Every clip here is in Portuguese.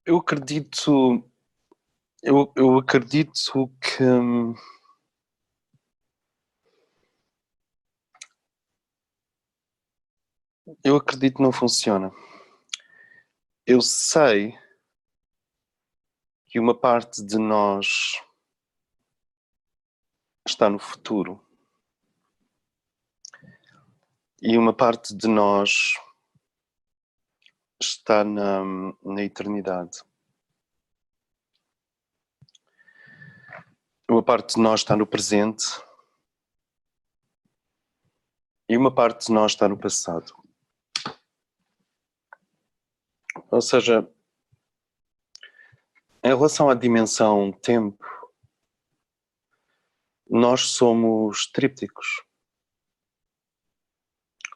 Eu acredito, eu acredito que eu acredito que não funciona. Eu sei que uma parte de nós está no futuro e uma parte de nós está na eternidade. Uma parte de nós está no presente e uma parte de nós está no passado. Ou seja, em relação à dimensão tempo, nós somos trípticos.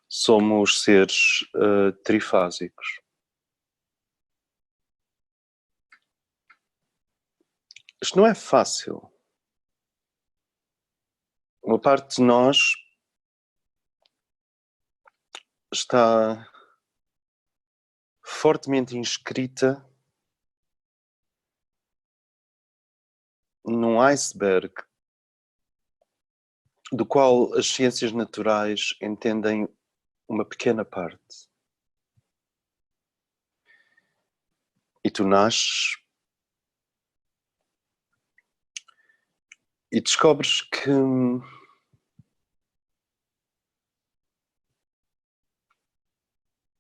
Somos seres trifásicos. Isto não é fácil. Uma parte de nós está fortemente inscrita num iceberg do qual as ciências naturais entendem uma pequena parte. E tu nasces e descobres que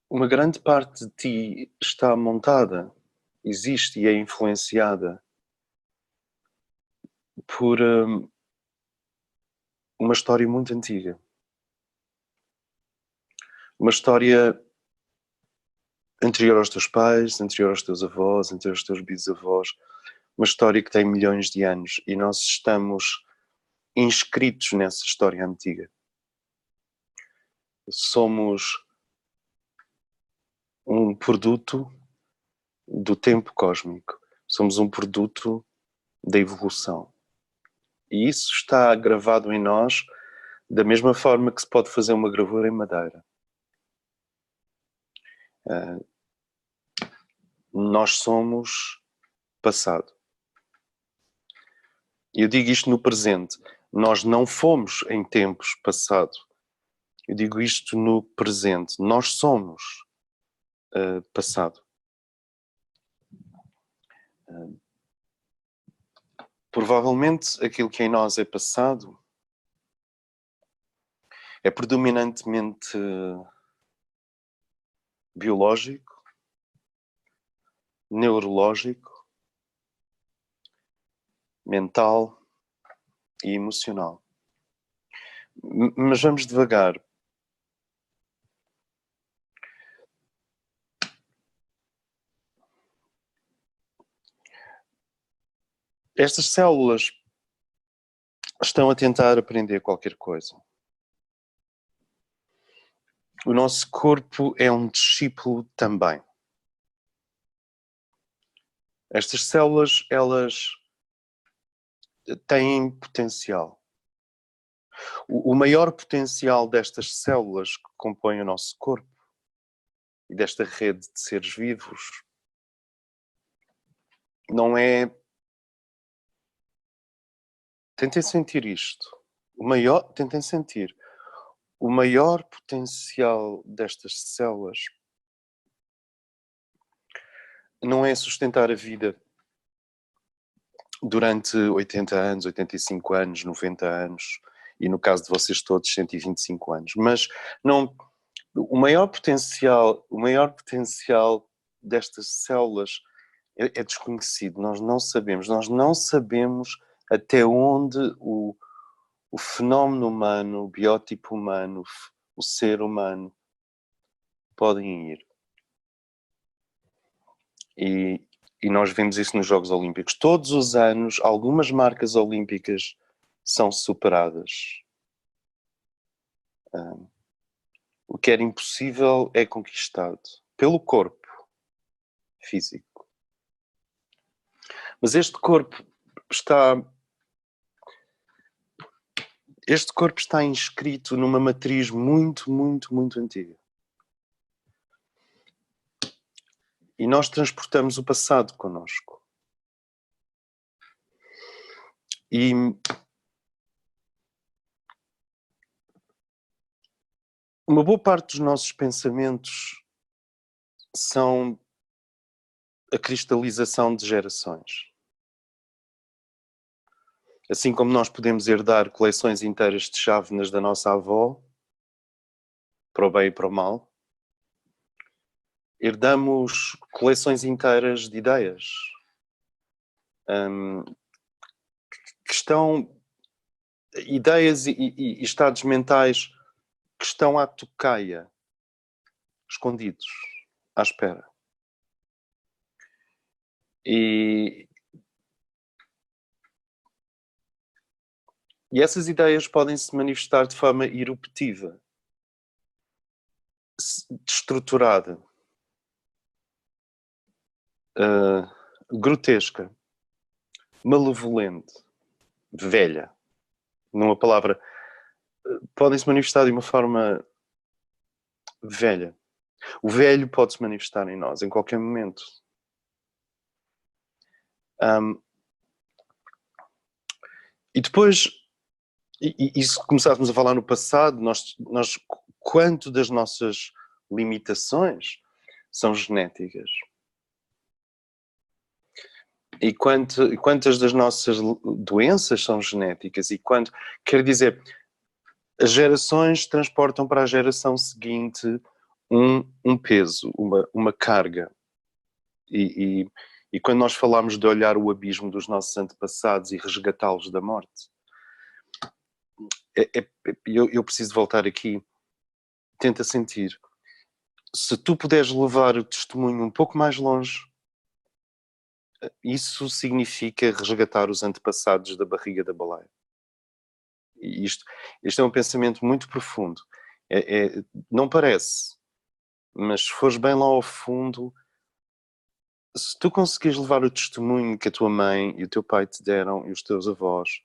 uma grande parte de ti está montada, existe e é influenciada por uma história muito antiga. Uma história anterior aos teus pais, anterior aos teus avós, anterior aos teus bisavós. Uma história que tem milhões de anos e nós estamos inscritos nessa história antiga. Somos um produto do tempo cósmico. Somos um produto da evolução. E isso está gravado em nós da mesma forma que se pode fazer uma gravura em madeira. Nós somos passado. E eu digo isto no presente. Nós não fomos em tempos passado. Eu digo isto no presente. Nós somos passado. Provavelmente aquilo que em nós é passado é predominantemente biológico, neurológico, mental e emocional. Mas vamos devagar. Estas células estão a tentar aprender qualquer coisa. O nosso corpo é um discípulo também. Estas células, elas têm potencial. O maior potencial destas células que compõem o nosso corpo e desta rede de seres vivos não é... Tentem sentir isto. Tentem sentir. O maior potencial destas células não é sustentar a vida durante 80 anos, 85 anos, 90 anos e no caso de vocês todos 125 anos, mas não, o maior potencial destas células é desconhecido, nós não sabemos até onde o o fenómeno humano, o biótipo humano, o ser humano podem ir. E nós vemos isso nos Jogos Olímpicos. Todos os anos, algumas marcas olímpicas são superadas. O que era impossível é conquistado pelo corpo físico. Mas este corpo está inscrito numa matriz muito, muito, muito antiga. E nós transportamos o passado connosco. E uma boa parte dos nossos pensamentos são a cristalização de gerações. Assim como nós podemos herdar coleções inteiras de chávenas da nossa avó, para o bem e para o mal, herdamos coleções inteiras de ideias que estão... ideias e estados mentais que estão à tocaia, escondidos, à espera. E essas ideias podem se manifestar de forma eruptiva, destruturada, grotesca, malevolente, velha. Numa palavra, podem se manifestar de uma forma velha. O velho pode se manifestar em nós em qualquer momento. E depois, e se começássemos a falar no passado, nós quanto das nossas limitações são genéticas? E quantas das nossas doenças são genéticas? E quanto, quer dizer, as gerações transportam para a geração seguinte um peso, uma carga. E quando nós falamos de olhar o abismo dos nossos antepassados e resgatá-los da morte, eu preciso voltar aqui. Tenta sentir. Se tu puderes levar o testemunho um pouco mais longe, isso significa resgatar os antepassados da barriga da baleia. E isto é um pensamento muito profundo. Não parece, mas se fores bem lá ao fundo, se tu conseguires levar o testemunho que a tua mãe e o teu pai te deram e os teus avós,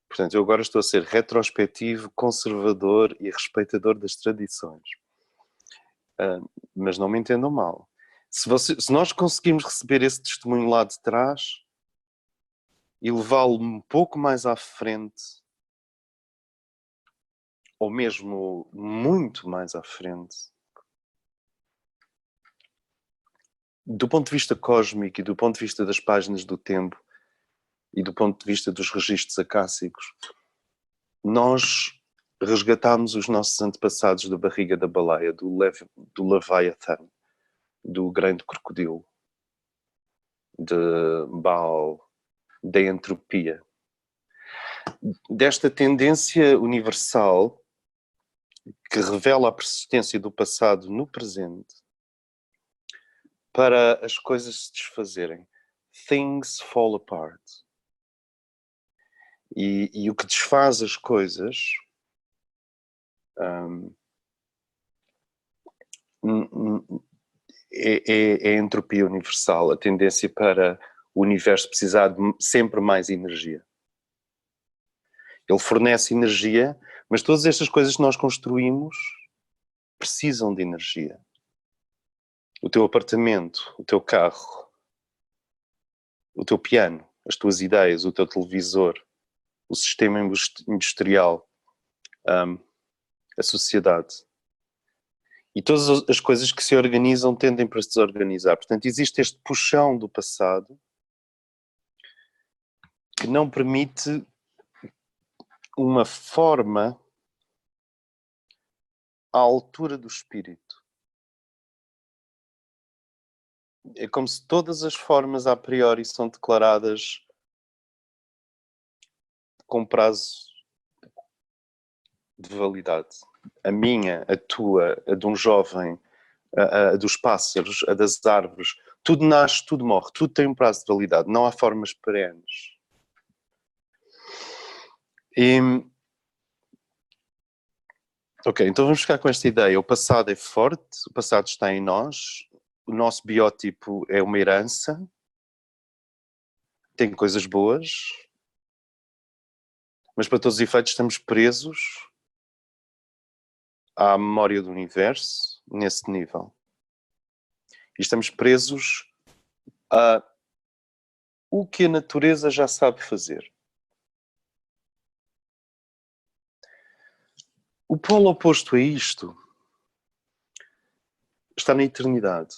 portanto, eu agora estou a ser retrospectivo, conservador e respeitador das tradições. Mas não me entendam mal. Se nós conseguirmos receber esse testemunho lá de trás e levá-lo um pouco mais à frente, ou mesmo muito mais à frente, do ponto de vista cósmico e do ponto de vista das páginas do tempo e do ponto de vista dos registros acássicos, nós resgatámos os nossos antepassados da barriga da baleia, do Leviathan, do grande crocodilo, de Baal, da entropia, desta tendência universal que revela a persistência do passado no presente para as coisas se desfazerem. Things fall apart. E o que desfaz as coisas é a entropia universal, a tendência para o universo precisar de sempre mais energia. Ele fornece energia, mas todas estas coisas que nós construímos precisam de energia. O teu apartamento, o teu carro, o teu piano, as tuas ideias, o teu televisor, o sistema industrial, a sociedade. E todas as coisas que se organizam tendem para se desorganizar. Portanto, existe este puxão do passado que não permite uma forma à altura do espírito. É como se todas as formas a priori são declaradas com prazo de validade. A minha, a tua, a de um jovem, a dos pássaros, a das árvores. Tudo nasce, tudo morre, tudo tem um prazo de validade. Não há formas perenes. Ok, então vamos ficar com esta ideia. O passado é forte, o passado está em nós, o nosso biótipo é uma herança, tem coisas boas, mas para todos os efeitos estamos presos à memória do universo nesse nível. E estamos presos a o que a natureza já sabe fazer. O polo oposto a isto está na eternidade.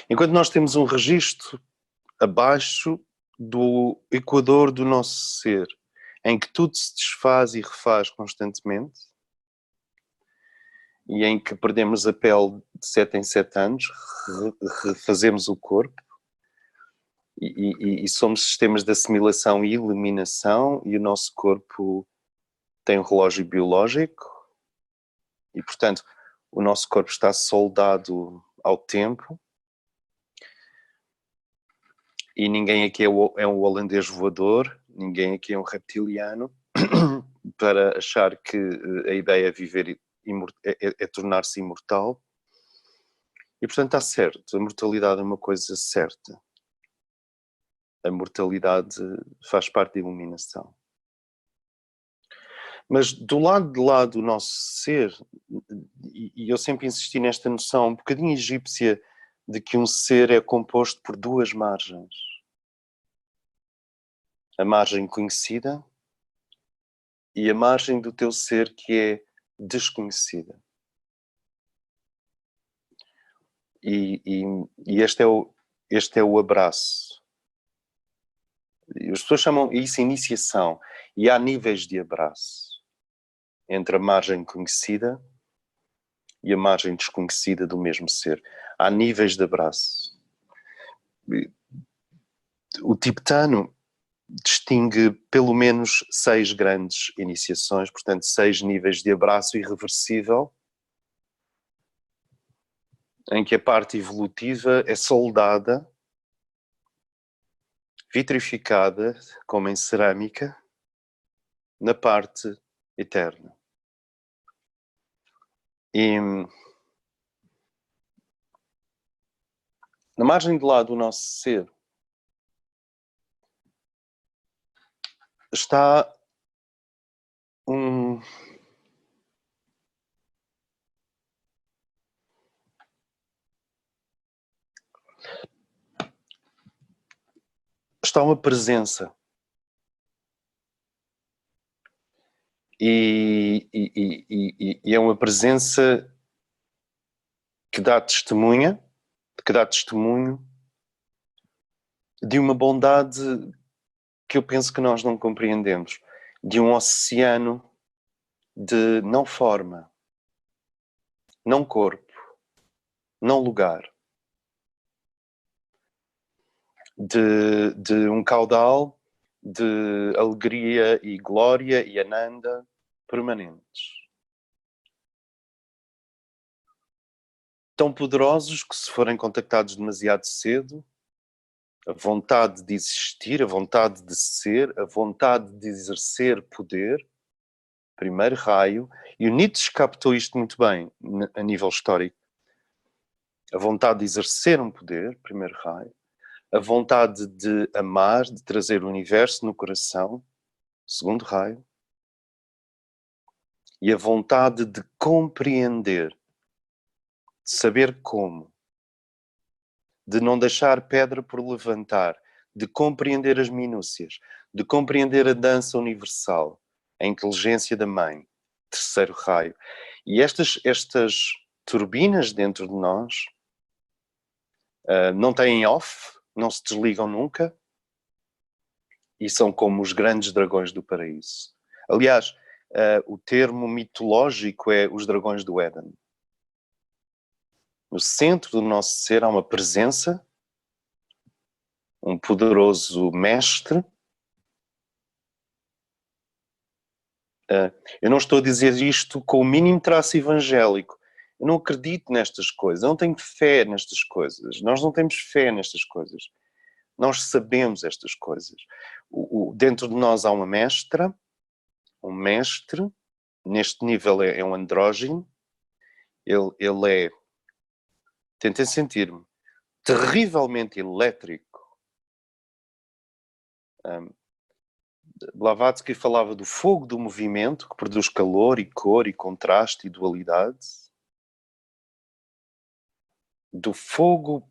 Enquanto nós temos um registro abaixo do equador do nosso ser, em que tudo se desfaz e refaz constantemente, e em que perdemos a pele de 7 em 7 anos, refazemos o corpo, e somos sistemas de assimilação e eliminação, e o nosso corpo tem um relógio biológico, e portanto o nosso corpo está soldado ao tempo, e ninguém aqui é um holandês voador, ninguém aqui é um reptiliano, para achar que a ideia é viver, é tornar-se imortal. E portanto está certo, a mortalidade é uma coisa certa. A mortalidade faz parte da iluminação. Mas do lado de lá do nosso ser, e eu sempre insisti nesta noção um bocadinho egípcia, de que um ser é composto por duas margens. A margem conhecida e a margem do teu ser que é desconhecida. E este é o abraço. As pessoas chamam isso iniciação. E há níveis de abraço. Entre a margem conhecida e a margem desconhecida do mesmo ser. Há níveis de abraço. O tibetano distingue pelo menos 6 grandes iniciações, portanto 6 níveis de abraço irreversível, em que a parte evolutiva é soldada, vitrificada, como em cerâmica, na parte eterna. E na margem de lá do nosso ser está está uma presença. E é uma presença que dá testemunho de uma bondade que eu penso que nós não compreendemos, de um oceano de não forma, não corpo, não lugar, de um caudal de alegria e glória e ananda permanentes. Tão poderosos que, se forem contactados demasiado cedo, a vontade de existir, a vontade de ser, a vontade de exercer poder, primeiro raio, e o Nietzsche captou isto muito bem a nível histórico. A vontade de exercer um poder, primeiro raio, a vontade de amar, de trazer o universo no coração, segundo raio, e a vontade de compreender, de saber como, de não deixar pedra por levantar, de compreender as minúcias, de compreender a dança universal, a inteligência da mãe, terceiro raio. E estas turbinas dentro de nós não têm off, não se desligam nunca, e são como os grandes dragões do paraíso. Aliás, o termo mitológico é os dragões do Éden. No centro do nosso ser há uma presença, um poderoso mestre. Eu não estou a dizer isto com o mínimo traço evangélico. Eu não acredito nestas coisas, eu não tenho fé nestas coisas. Nós não temos fé nestas coisas. Nós sabemos estas coisas. Dentro de nós há uma mestra, um mestre, neste nível é um andrógeno, ele é, tentem sentir-me, terrivelmente elétrico. Blavatsky falava do fogo do movimento, que produz calor e cor e contraste e dualidade. Do fogo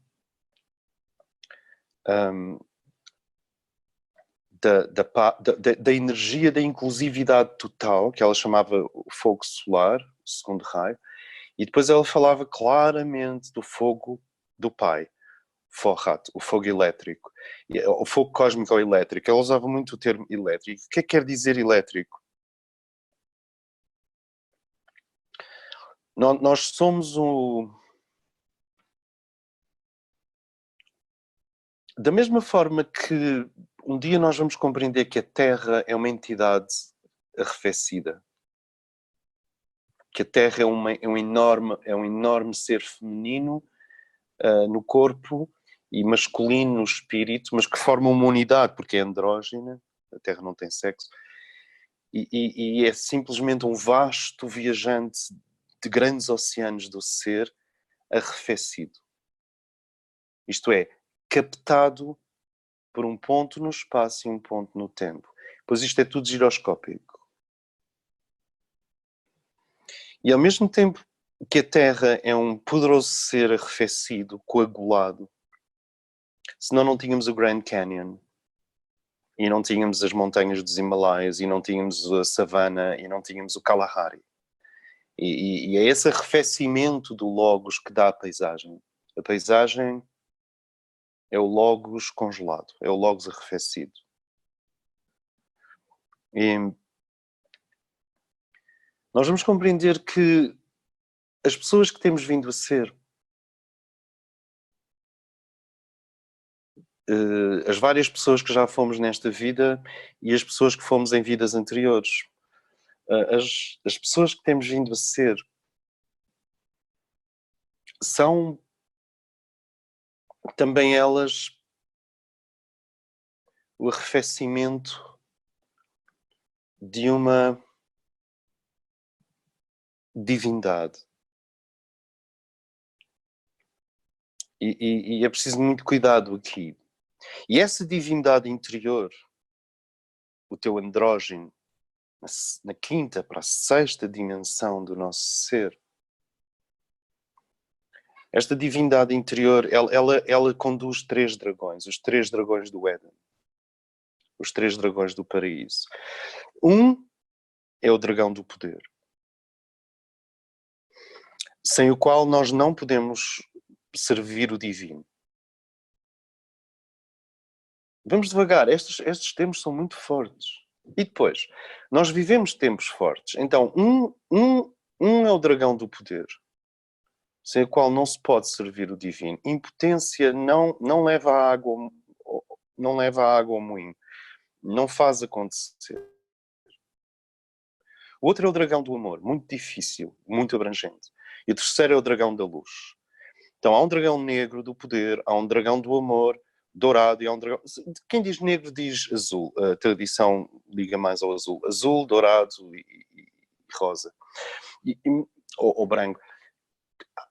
da energia da inclusividade total, que ela chamava o fogo solar, o segundo raio, e depois ela falava claramente do fogo do pai, Forrat, o fogo elétrico, o fogo cósmico ou elétrico. Ela usava muito o termo elétrico. O que é que quer dizer elétrico? Nós somos da mesma forma que um dia nós vamos compreender que a Terra é uma entidade arrefecida, que a Terra é um enorme ser feminino no corpo e masculino no espírito, mas que forma uma unidade, porque é andrógena, a Terra não tem sexo, e é simplesmente um vasto viajante de grandes oceanos do ser arrefecido. Isto é, captado por um ponto no espaço e um ponto no tempo. Pois isto é tudo giroscópico. E ao mesmo tempo que a Terra é um poderoso ser arrefecido, coagulado, senão não tínhamos o Grand Canyon, e não tínhamos as montanhas dos Himalaias, e não tínhamos a savana, e não tínhamos o Kalahari. E é esse arrefecimento do logos que dá a paisagem. A paisagem é o logos congelado, é o logos arrefecido. E nós vamos compreender que as pessoas que temos vindo a ser, as várias pessoas que já fomos nesta vida e as pessoas que fomos em vidas anteriores, as pessoas que temos vindo a ser são também elas o arrefecimento de uma divindade. E é preciso muito cuidado aqui. E essa divindade interior, o teu andrógeno, na quinta para a sexta dimensão do nosso ser, esta divindade interior, ela conduz 3 dragões, os 3 dragões do Éden, os 3 dragões do paraíso. Um é o dragão do poder, sem o qual nós não podemos servir o divino. Vamos devagar, estes tempos são muito fortes. E depois, nós vivemos tempos fortes. Então, um é o dragão do poder, sem o qual não se pode servir o divino. Impotência não leva a água, não leva a água ao moinho. Não faz acontecer. O outro é o dragão do amor, muito difícil, muito abrangente. E o terceiro é o dragão da luz. Então há um dragão negro do poder, há um dragão do amor, dourado, e há um dragão... Quem diz negro diz azul. A tradição liga mais ao azul. Azul, dourado e rosa. Ou branco.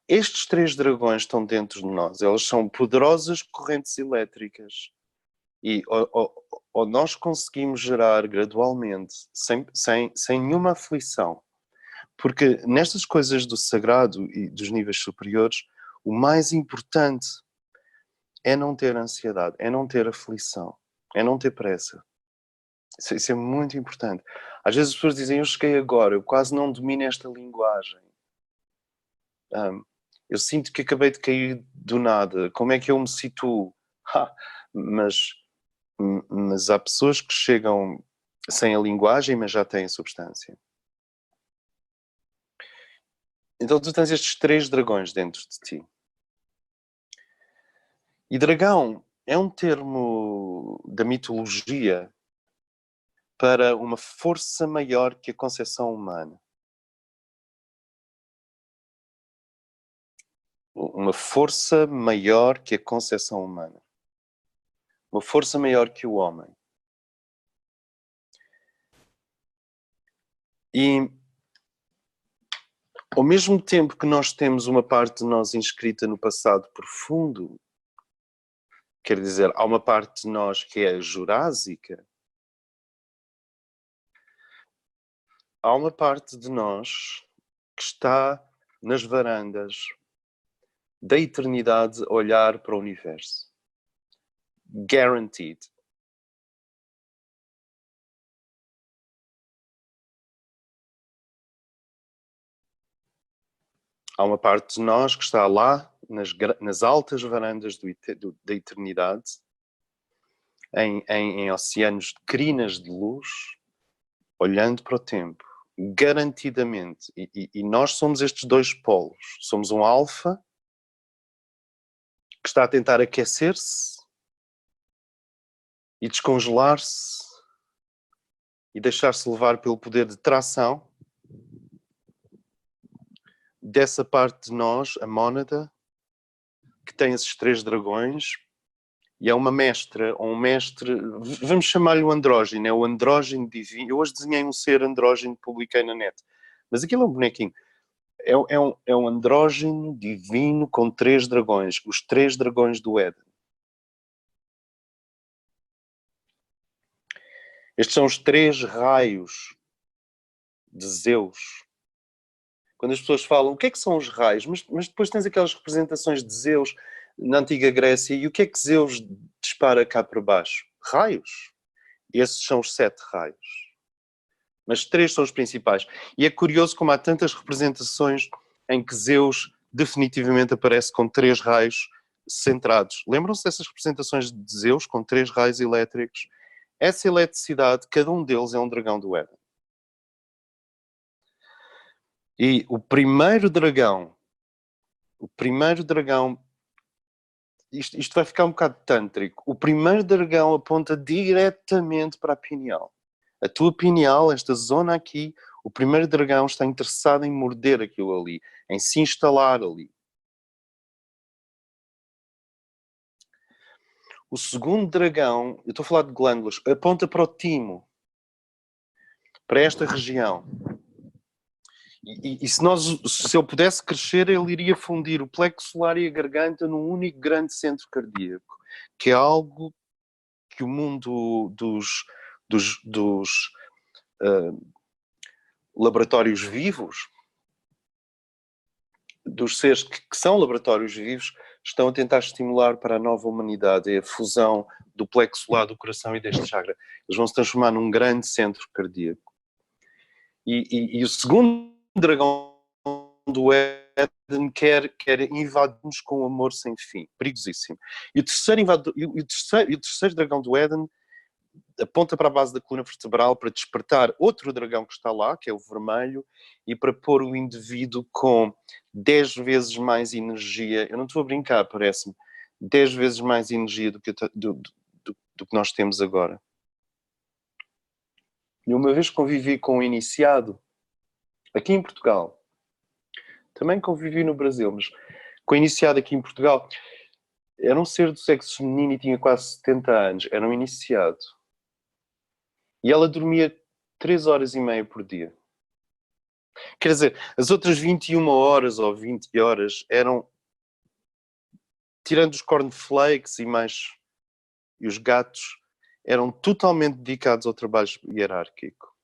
Estes 3 dragões estão dentro de nós. Elas são poderosas correntes elétricas. E ou nós conseguimos gerar gradualmente, sem nenhuma aflição. Porque nestas coisas do sagrado e dos níveis superiores, o mais importante é não ter ansiedade, é não ter aflição, é não ter pressa. Isso é muito importante. Às vezes as pessoas dizem, eu cheguei agora, eu quase não domino esta linguagem. Eu sinto que acabei de cair do nada. Como é que eu me situo? Mas há pessoas que chegam sem a linguagem, mas já têm substância. Então tu tens estes 3 dragões dentro de ti. E dragão é um termo da mitologia para uma força maior que a concepção humana. Uma força maior que a concepção humana. Uma força maior que o homem. E ao mesmo tempo que nós temos uma parte de nós inscrita no passado profundo, quer dizer, há uma parte de nós que é jurássica, há uma parte de nós que está nas varandas da eternidade a olhar para o universo. Guaranteed. Há uma parte de nós que está lá, nas altas varandas da eternidade, em oceanos de crinas de luz, olhando para o tempo, garantidamente. E nós somos estes dois polos. Somos um alfa que está a tentar aquecer-se e descongelar-se e deixar-se levar pelo poder de tração dessa parte de nós, a mónada, que tem esses 3 dragões e é uma mestra, ou um mestre, vamos chamar-lhe o andrógeno, é o andrógeno divino. Eu hoje desenhei um ser andrógeno que publiquei na net, mas aquilo é um bonequinho. É um andrógeno divino com 3 dragões, os 3 dragões do Éden. Estes são os 3 raios de Zeus. Quando as pessoas falam, o que é que são os raios? Mas depois tens aquelas representações de Zeus na antiga Grécia, e o que é que Zeus dispara cá para baixo? Raios. Esses são os 7 raios. Mas 3 são os principais. E é curioso como há tantas representações em que Zeus definitivamente aparece com 3 raios centrados. Lembram-se dessas representações de Zeus com 3 raios elétricos? Essa eletricidade, cada um deles é um dragão do Éden. E o primeiro dragão, isto vai ficar um bocado tântrico, o primeiro dragão aponta diretamente para a pineal. A tua pineal, esta zona aqui, o primeiro dragão está interessado em morder aquilo ali, em se instalar ali. O segundo dragão, eu estou a falar de glândulas, aponta para o timo, para esta região. E se eu pudesse crescer, ele iria fundir o plexo solar e a garganta num único grande centro cardíaco, que é algo que o mundo dos laboratórios vivos, dos seres que são laboratórios vivos, estão a tentar estimular para a nova humanidade, é a fusão do plexo solar, do coração e deste chakra. Eles vão se transformar num grande centro cardíaco. E o segundo dragão do Éden quer invadir-nos com um amor sem fim, perigosíssimo. E o terceiro dragão do Éden aponta para a base da coluna vertebral para despertar outro dragão que está lá, que é o vermelho, e para pôr o indivíduo com 10 vezes mais energia. Eu não estou a brincar, parece-me. 10 vezes mais energia do que nós temos agora. E uma vez convivi com um iniciado, aqui em Portugal, também convivi no Brasil, mas com um iniciado aqui em Portugal, era um ser do sexo feminino e tinha quase 70 anos, era um iniciado. E ela dormia 3 horas e meia por dia. Quer dizer, as outras 21 horas ou 20 horas eram, tirando os cornflakes e os gatos, eram totalmente dedicados ao trabalho hierárquico.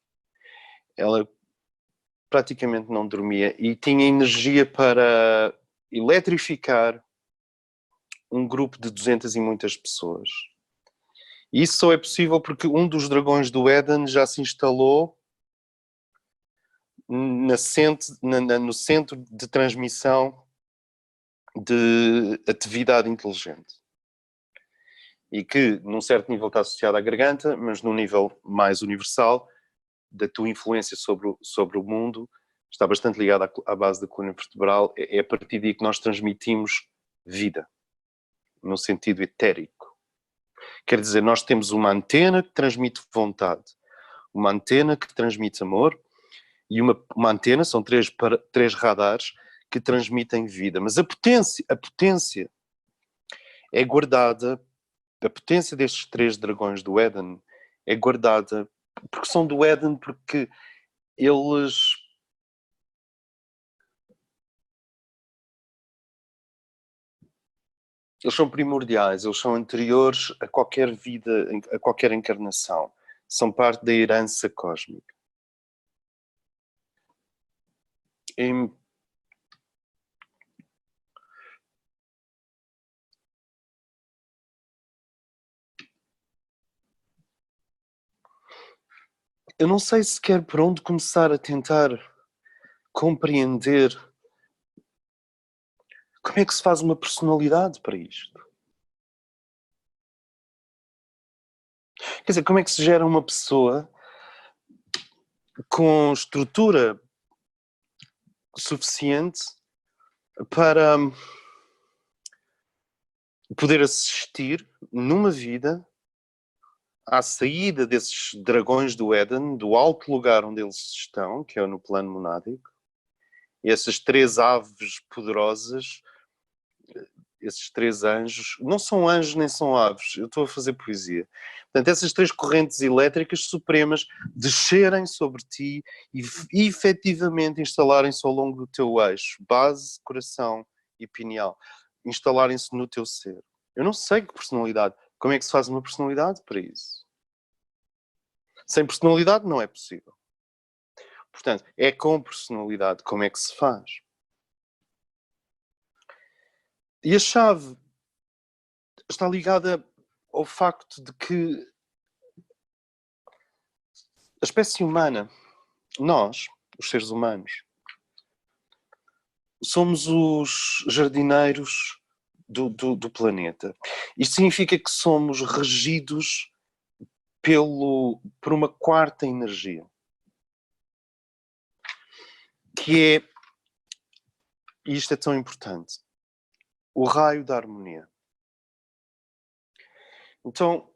Ela praticamente não dormia e tinha energia para eletrificar um grupo de 200 e muitas pessoas. E isso só é possível porque um dos dragões do Éden já se instalou no centro de transmissão de atividade inteligente. E que, num certo nível, está associado à garganta, mas num nível mais universal, da tua influência sobre o mundo, está bastante ligado à base da coluna vertebral. É a partir daí que nós transmitimos vida. no sentido etérico. Quer dizer, nós temos uma antena que transmite vontade, uma antena que transmite amor e uma antena, são três radares que transmitem vida. Mas a potência é guardada, a potência destes 3 dragões do Éden é guardada porque são do Éden, porque eles são primordiais, eles são anteriores a qualquer vida, a qualquer encarnação. São parte da herança cósmica. E eu não sei sequer por onde começar a tentar compreender como é que se faz uma personalidade para isto. Quer dizer, como é que se gera uma pessoa com estrutura suficiente para poder assistir numa vida à saída desses dragões do Éden, do alto lugar onde eles estão, que é no plano monádico, e essas 3 aves poderosas, esses 3 anjos, não são anjos nem são aves, eu estou a fazer poesia. Portanto, essas 3 correntes elétricas supremas descerem sobre ti e efetivamente instalarem-se ao longo do teu eixo, base, coração e pineal, instalarem-se no teu ser. Eu não sei que personalidade, como é que se faz uma personalidade para isso? Sem personalidade não é possível. Portanto, é com personalidade como é que se faz. E a chave está ligada ao facto de que a espécie humana, nós, os seres humanos, somos os jardineiros do planeta. Isto significa que somos regidos por uma quarta energia, que é, e isto é tão importante, o raio da harmonia. Então,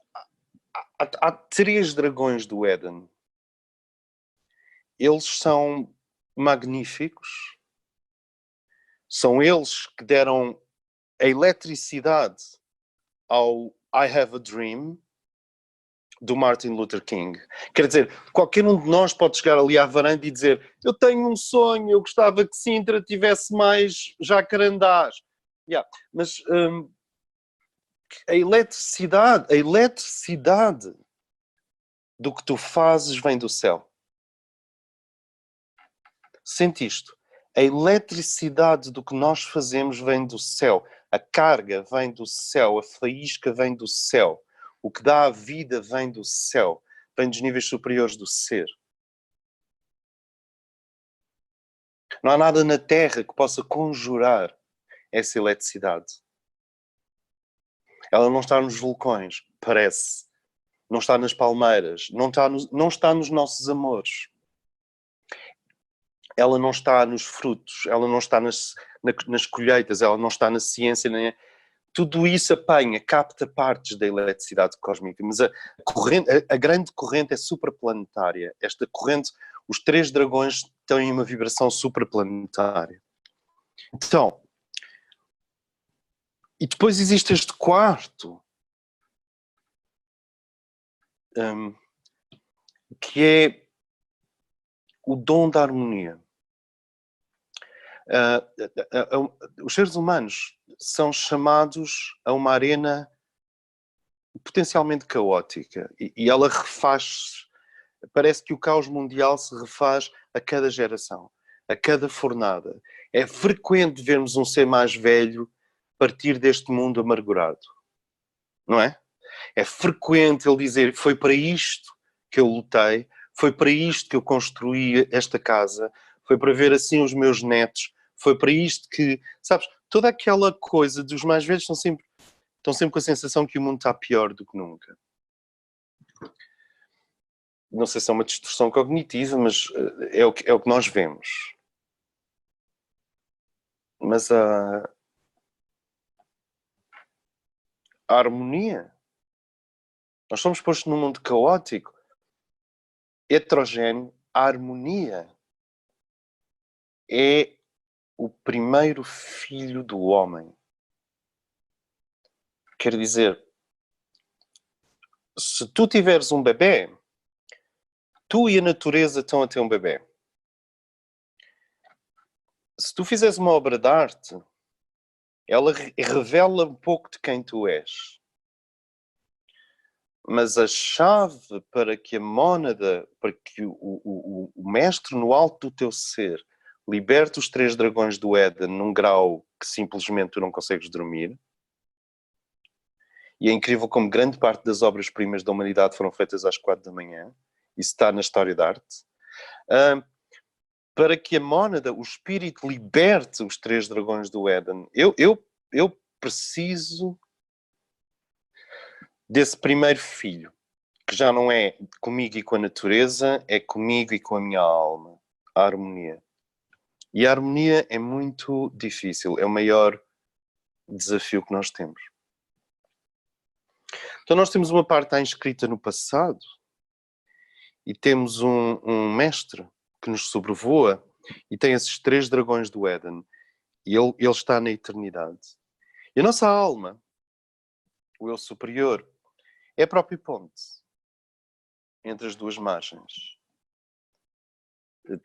há 3 dragões do Éden. Eles são magníficos. São eles que deram a eletricidade ao I Have a Dream do Martin Luther King. Quer dizer, qualquer um de nós pode chegar ali à varanda e dizer: eu tenho um sonho, eu gostava que Sintra tivesse mais jacarandás. Yeah. Mas a eletricidade do que tu fazes vem do céu. Sente isto. A eletricidade do que nós fazemos vem do céu. A carga vem do céu. A faísca vem do céu. O que dá a vida vem do céu. Vem dos níveis superiores do ser. Não há nada na Terra que possa conjurar essa eletricidade. Ela não está nos vulcões, parece. Não está nas palmeiras. Não está nos nossos amores. Ela não está nos frutos. Ela não está nas colheitas. Ela não está na ciência. Nem tudo isso apanha, capta partes da eletricidade cósmica. Mas a grande corrente é supraplanetária. Esta corrente, os 3 dragões têm uma vibração supraplanetária. Então, e depois existe este quarto, que é o dom da harmonia. Os seres humanos são chamados a uma arena potencialmente caótica e ela refaz. Parece que o caos mundial se refaz a cada geração, a cada fornada. É frequente vermos um ser mais velho partir deste mundo amargurado, não é? É frequente ele dizer: foi para isto que eu lutei, foi para isto que eu construí esta casa, foi para ver assim os meus netos, foi para isto que... Sabes, toda aquela coisa dos mais velhos estão sempre com a sensação que o mundo está pior do que nunca. Não sei se é uma distorção cognitiva, mas é o que nós vemos. Mas a harmonia. Nós somos postos num mundo caótico, heterogéneo. A harmonia é o primeiro filho do homem. Quer dizer, se tu tiveres um bebê, tu e a natureza estão a ter um bebê. Se tu fizeres uma obra de arte, ela revela um pouco de quem tu és. Mas a chave para que a mónada, para que o mestre no alto do teu ser liberte os 3 dragões do Éden num grau que simplesmente tu não consegues dormir, e é incrível como grande parte das obras-primas da humanidade foram feitas às 4 da manhã, isso está na história da arte, para que a mónada, o espírito, liberte os 3 dragões do Éden. Eu preciso desse primeiro filho, que já não é comigo e com a natureza, é comigo e com a minha alma, a harmonia. E a harmonia é muito difícil, é o maior desafio que nós temos. Então nós temos uma parte que está inscrita no passado e temos um mestre que nos sobrevoa e tem esses 3 dragões do Éden e ele está na eternidade. E a nossa alma, o eu superior, é a própria ponte entre as duas margens.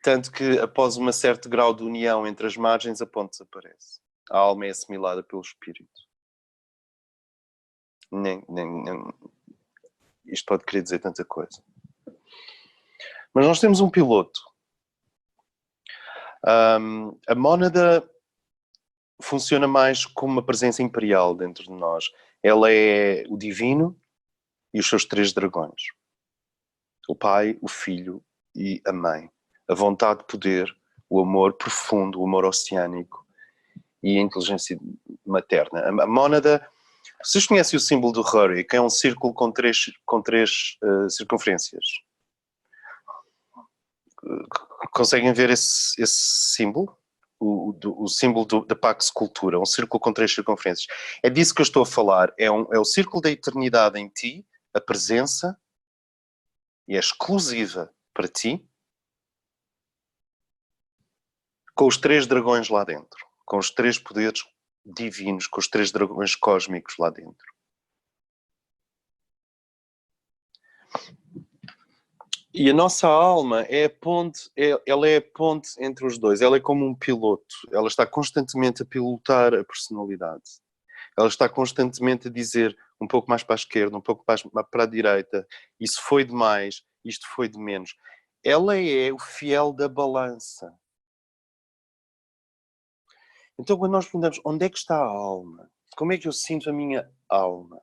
Tanto que após um certo grau de união entre as margens, a ponte desaparece. A alma é assimilada pelo espírito. Isto pode querer dizer tanta coisa. Mas nós temos um piloto. A mónada funciona mais como uma presença imperial dentro de nós. Ela é o divino e os seus 3 dragões. O pai, o filho e a mãe. A vontade de poder, o amor profundo, o amor oceânico e a inteligência materna. A mónada, vocês conhecem o símbolo do Rory, que é um círculo com três circunferências. Conseguem ver esse símbolo? O símbolo da Pax Cultura, um círculo com 3 circunferências. É disso que eu estou a falar. É o círculo da eternidade em ti, a presença, e é exclusiva para ti, com os 3 dragões lá dentro, com os 3 poderes divinos, com os 3 dragões cósmicos lá dentro. E a nossa alma é a ponte, ela é a ponte entre os dois. Ela é como um piloto. Ela está constantemente a pilotar a personalidade. Ela está constantemente a dizer um pouco mais para a esquerda, um pouco mais para a direita. Isso foi demais, isto foi de menos. Ela é o fiel da balança. Então, quando nós perguntamos onde é que está a alma? Como é que eu sinto a minha alma?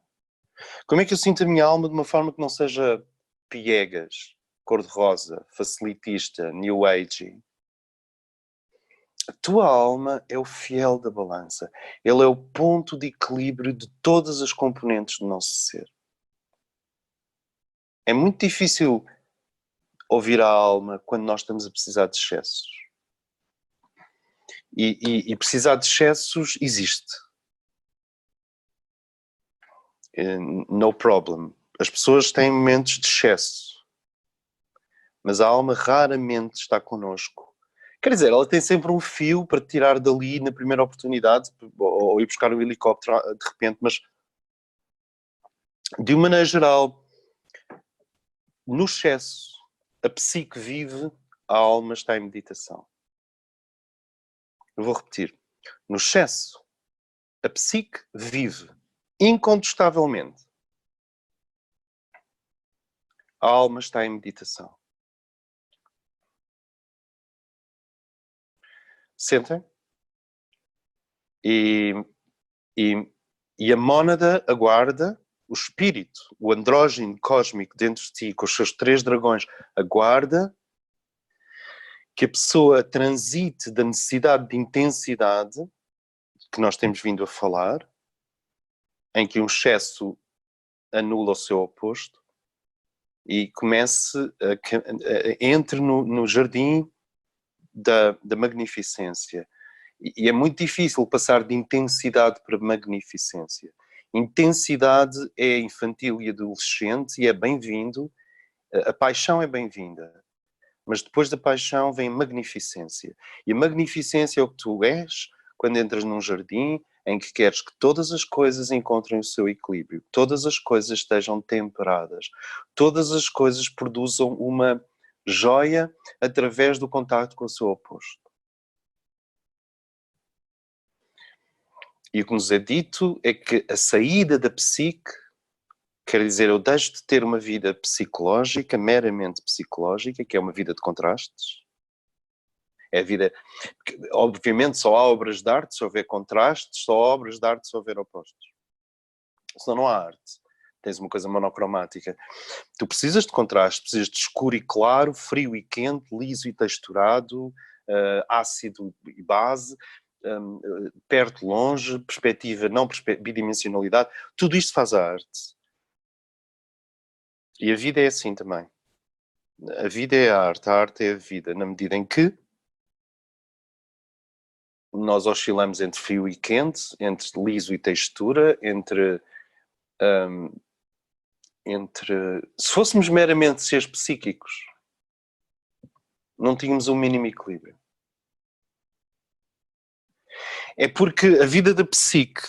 Como é que eu sinto a minha alma de uma forma que não seja piegas, cor-de-rosa, facilitista, new age? A tua alma é o fiel da balança. Ele é o ponto de equilíbrio de todas as componentes do nosso ser. É muito difícil ouvir a alma quando nós estamos a precisar de excessos. E precisar de excessos existe. No problem. As pessoas têm momentos de excesso. Mas a alma raramente está connosco. Quer dizer, ela tem sempre um fio para tirar dali na primeira oportunidade, ou ir buscar um helicóptero de repente, mas de uma maneira geral, no excesso, a psique vive, a alma está em meditação. Eu vou repetir. No excesso, a psique vive, incontestavelmente. A alma está em meditação. Sentem? E a mónada aguarda, o espírito, o andrógeno cósmico dentro de ti, com os seus 3 dragões, aguarda que a pessoa transite da necessidade de intensidade que nós temos vindo a falar, em que um excesso anula o seu oposto, e comece entre no jardim da magnificência. E é muito difícil passar de intensidade para magnificência. Intensidade é infantil e adolescente e é bem-vindo. A paixão é bem-vinda. Mas depois da paixão vem magnificência. E a magnificência é o que tu és quando entras num jardim em que queres que todas as coisas encontrem o seu equilíbrio, todas as coisas estejam temperadas, todas as coisas produzam uma joia através do contacto com o seu oposto. E o que nos é dito é que a saída da psique, quer dizer, eu deixo de ter uma vida psicológica, meramente psicológica, que é uma vida de contrastes. É a vida... Obviamente só há obras de arte se houver contrastes, só há obras de arte se houver opostos. Senão não há arte. Tens uma coisa monocromática. Tu precisas de contraste, precisas de escuro e claro, frio e quente, liso e texturado, ácido e base, perto, longe, perspectiva, não bidimensionalidade. Tudo isto faz a arte. E a vida é assim também. A vida é a arte é a vida, na medida em que nós oscilamos entre frio e quente, entre liso e textura, entre se fôssemos meramente seres psíquicos, não tínhamos um mínimo equilíbrio. É porque a vida da psique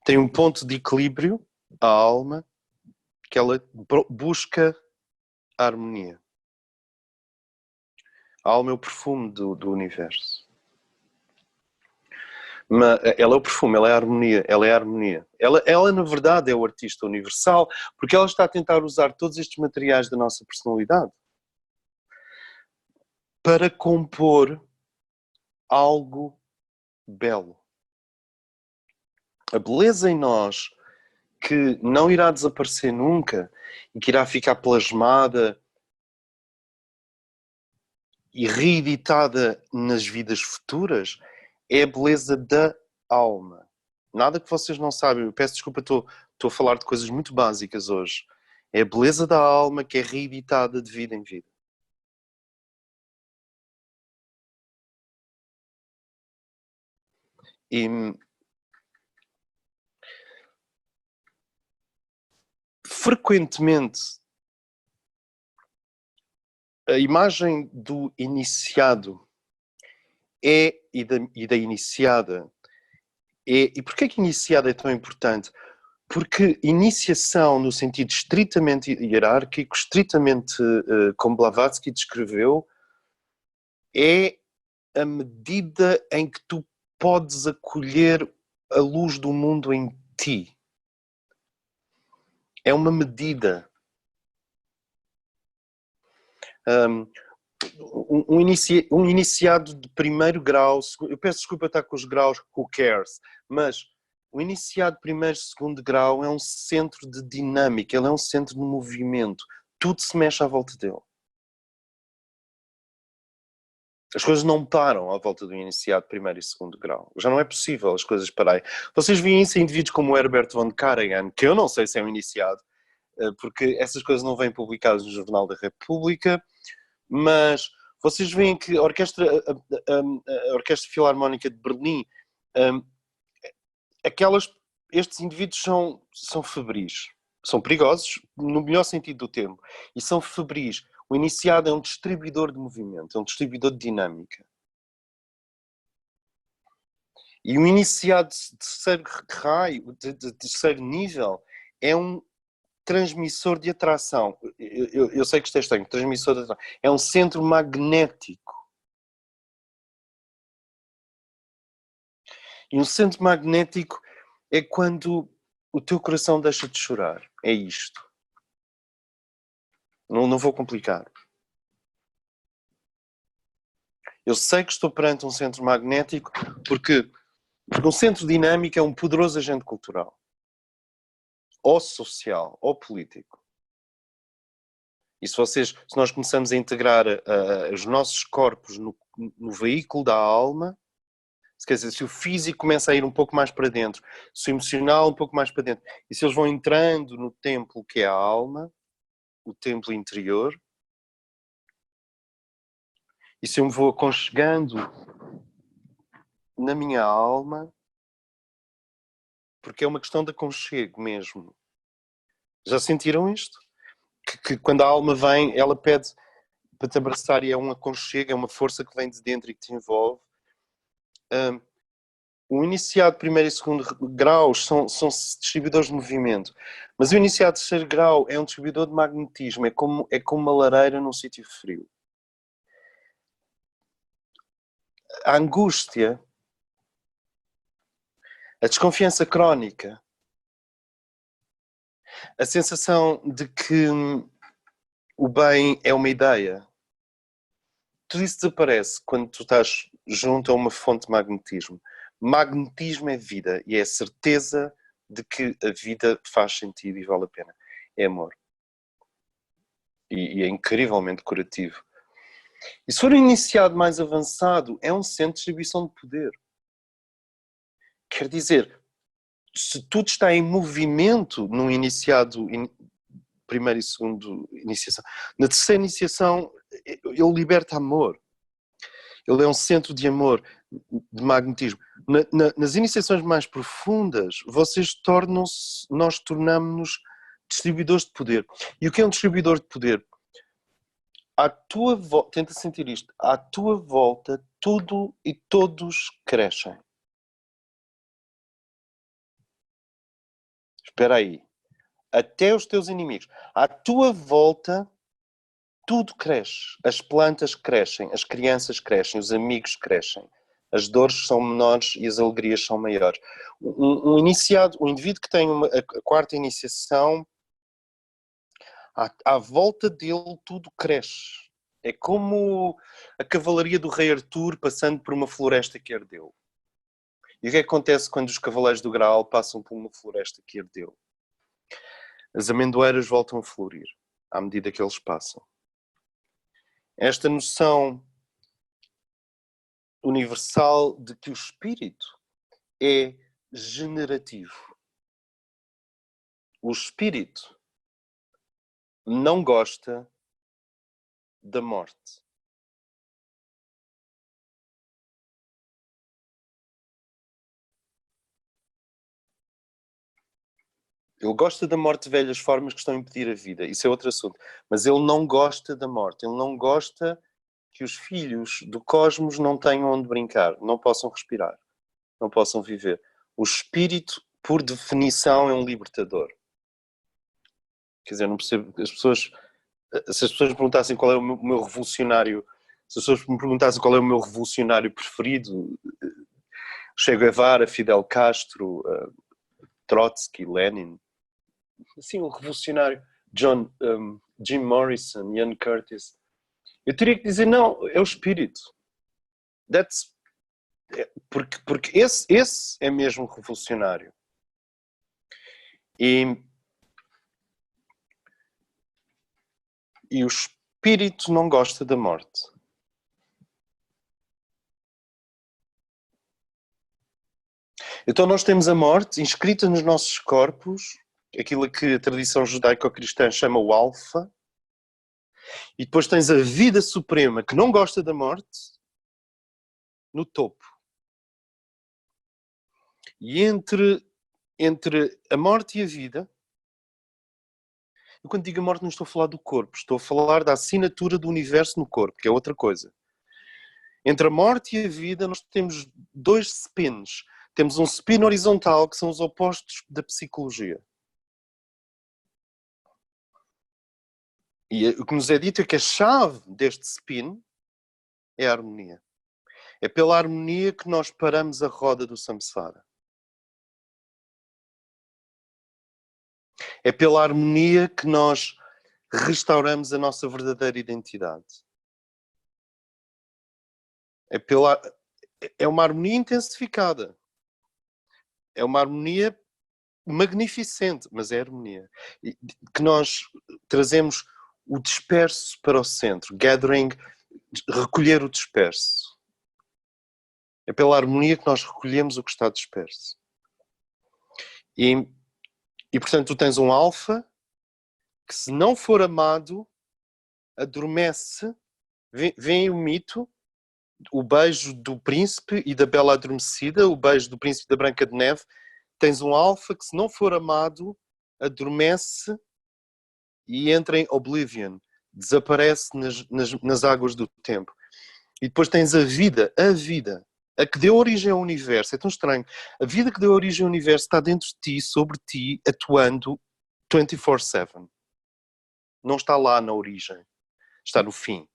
tem um ponto de equilíbrio, a alma, que ela busca a harmonia. A alma é o perfume do universo. Mas ela é o perfume, ela é a harmonia, ela é a harmonia. Ela, na verdade, é o artista universal, porque ela está a tentar usar todos estes materiais da nossa personalidade para compor algo belo. A beleza em nós, que não irá desaparecer nunca e que irá ficar plasmada e reeditada nas vidas futuras, é a beleza da alma. Nada que vocês não sabem. Eu peço desculpa, estou a falar de coisas muito básicas hoje. É a beleza da alma que é reeditada de vida em vida. E frequentemente a imagem do iniciado e da iniciada e porquê que iniciada é tão importante? Porque iniciação no sentido estritamente hierárquico, estritamente como Blavatsky descreveu, é a medida em que tu podes acolher a luz do mundo em ti. É uma medida. Um iniciado de primeiro grau, eu peço desculpa estar com os graus, who cares, mas o iniciado de primeiro, segundo grau é um centro de dinâmica, ele é um centro de movimento, tudo se mexe à volta dele. As coisas não param à volta do iniciado de primeiro e segundo grau. Já não é possível as coisas pararem. Vocês veem isso em indivíduos como o Herbert von Karajan, que eu não sei se é um iniciado, porque essas coisas não vêm publicadas no Jornal da República, mas vocês veem que a Orquestra Filarmónica de Berlim, estes indivíduos são febris, são perigosos no melhor sentido do termo, e são febris. O iniciado é um distribuidor de movimento, é um distribuidor de dinâmica. E o iniciado de terceiro raio, de terceiro nível, é um transmissor de atração. Eu sei que isto é estranho, transmissor de atração. É um centro magnético. E um centro magnético é quando o teu coração deixa de chorar. É isto. Não vou complicar. Eu sei que estou perante um centro magnético porque um centro dinâmico é um poderoso agente cultural. Ou social, ou político. E se nós começamos a integrar os nossos corpos no veículo da alma, quer dizer, se o físico começa a ir um pouco mais para dentro, se o emocional um pouco mais para dentro, e se eles vão entrando no templo que é a alma, o templo interior, e se eu me vou aconchegando na minha alma, porque é uma questão de aconchego mesmo. Já sentiram isto? Que quando a alma vem, ela pede para te abraçar e é um aconchego, é uma força que vem de dentro e que te envolve. O iniciado primeiro e segundo graus são distribuidores de movimento, mas o iniciado terceiro grau é um distribuidor de magnetismo, é como uma lareira num sítio frio. A angústia, a desconfiança crónica, a sensação de que o bem é uma ideia, tudo isso desaparece quando tu estás junto a uma fonte de magnetismo. Magnetismo é vida e é a certeza de que a vida faz sentido e vale a pena. É amor. E é incrivelmente curativo. E se for um iniciado mais avançado, é um centro de distribuição de poder. Quer dizer, se tudo está em movimento num iniciado, primeiro e segundo iniciação, na terceira iniciação ele liberta amor. Ele é um centro de amor, de magnetismo. Nas iniciações mais profundas, nós tornamos-nos distribuidores de poder. E o que é um distribuidor de poder? À tua volta, tenta sentir isto, à tua volta tudo e todos crescem. Espera aí. Até os teus inimigos. À tua volta tudo cresce. As plantas crescem, as crianças crescem, os amigos crescem. As dores são menores e as alegrias são maiores. Um iniciado, um indivíduo que tem a quarta iniciação, à volta dele tudo cresce. É como a cavalaria do rei Artur passando por uma floresta que ardeu. E o que acontece quando os cavaleiros do Graal passam por uma floresta que ardeu? As amendoeiras voltam a florir à medida que eles passam. Esta noção universal de que o espírito é generativo. O espírito não gosta da morte. Ele gosta da morte de velhas formas que estão a impedir a vida. Isso é outro assunto. Mas ele não gosta da morte. Ele não gosta que os filhos do cosmos não tenham onde brincar, não possam respirar, não possam viver. O espírito, por definição, é um libertador. Quer dizer, não percebo. Se as pessoas me perguntassem qual é o meu revolucionário, se as pessoas me perguntassem qual é o meu revolucionário preferido, Che Guevara, Fidel Castro, Trotsky, Lenin, assim, um revolucionário, Jim Morrison, Ian Curtis, eu teria que dizer, não, é o espírito. Porque esse é mesmo revolucionário. E o espírito não gosta da morte. Então nós temos a morte inscrita nos nossos corpos, aquilo que a tradição judaico-cristã chama o alfa, e depois tens a vida suprema que não gosta da morte no topo. E entre a morte e a vida, eu quando digo a morte não estou a falar do corpo, estou a falar da assinatura do universo no corpo, que é outra coisa. Entre a morte e a vida nós temos dois spins. Temos um spin horizontal, que são os opostos da psicologia. E o que nos é dito é que a chave deste spin é a harmonia. É pela harmonia que nós paramos a roda do samsara. É pela harmonia que nós restauramos a nossa verdadeira identidade. É uma harmonia intensificada. É uma harmonia magnificente, mas é harmonia. Que nós trazemos o disperso para o centro. Gathering, recolher o disperso. É pela harmonia que nós recolhemos o que está disperso. E portanto, tu tens um alfa que, se não for amado, adormece. Vem o mito, o beijo do príncipe e da bela adormecida, o beijo do príncipe da Branca de Neve, tens um alfa que, se não for amado, adormece e entra em oblivion, desaparece nas águas do tempo. E depois tens a vida, a que deu origem ao universo. É tão estranho. A vida que deu origem ao universo está dentro de ti, sobre ti, atuando 24/7. Não está lá na origem, está no fim.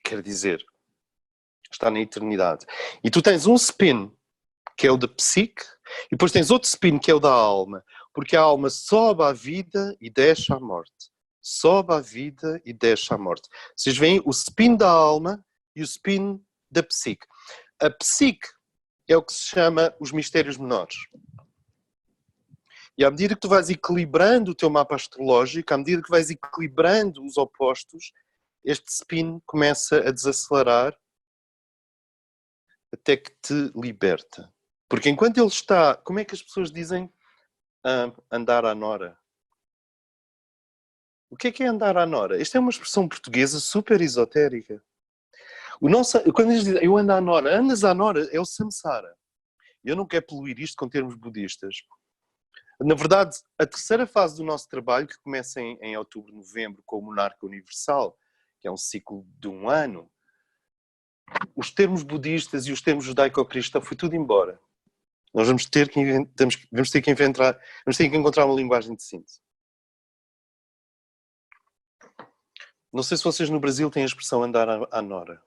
Quer dizer, está na eternidade. E tu tens um spin, que é o da psique, e depois tens outro spin, que é o da alma. Porque a alma sobe à vida e desce à morte. Sobe à vida e desce à morte. Vocês veem o spin da alma e o spin da psique. A psique é o que se chama os mistérios menores. E à medida que tu vais equilibrando o teu mapa astrológico, à medida que vais equilibrando os opostos, este spin começa a desacelerar até que te liberta. Porque enquanto ele está... Como é que as pessoas dizem andar à nora? O que é andar à nora? Esta é uma expressão portuguesa super esotérica. Quando eles dizem eu ando à nora, andas à nora é o samsara. Eu não quero poluir isto com termos budistas. Na verdade, a terceira fase do nosso trabalho, que começa em outubro, novembro, com o Monarca Universal, que é um ciclo de 1 ano, os termos budistas e os termos judaico-cristão foi tudo embora. Nós vamos ter que encontrar uma linguagem de síntese. Não sei se vocês no Brasil têm a expressão andar à nora.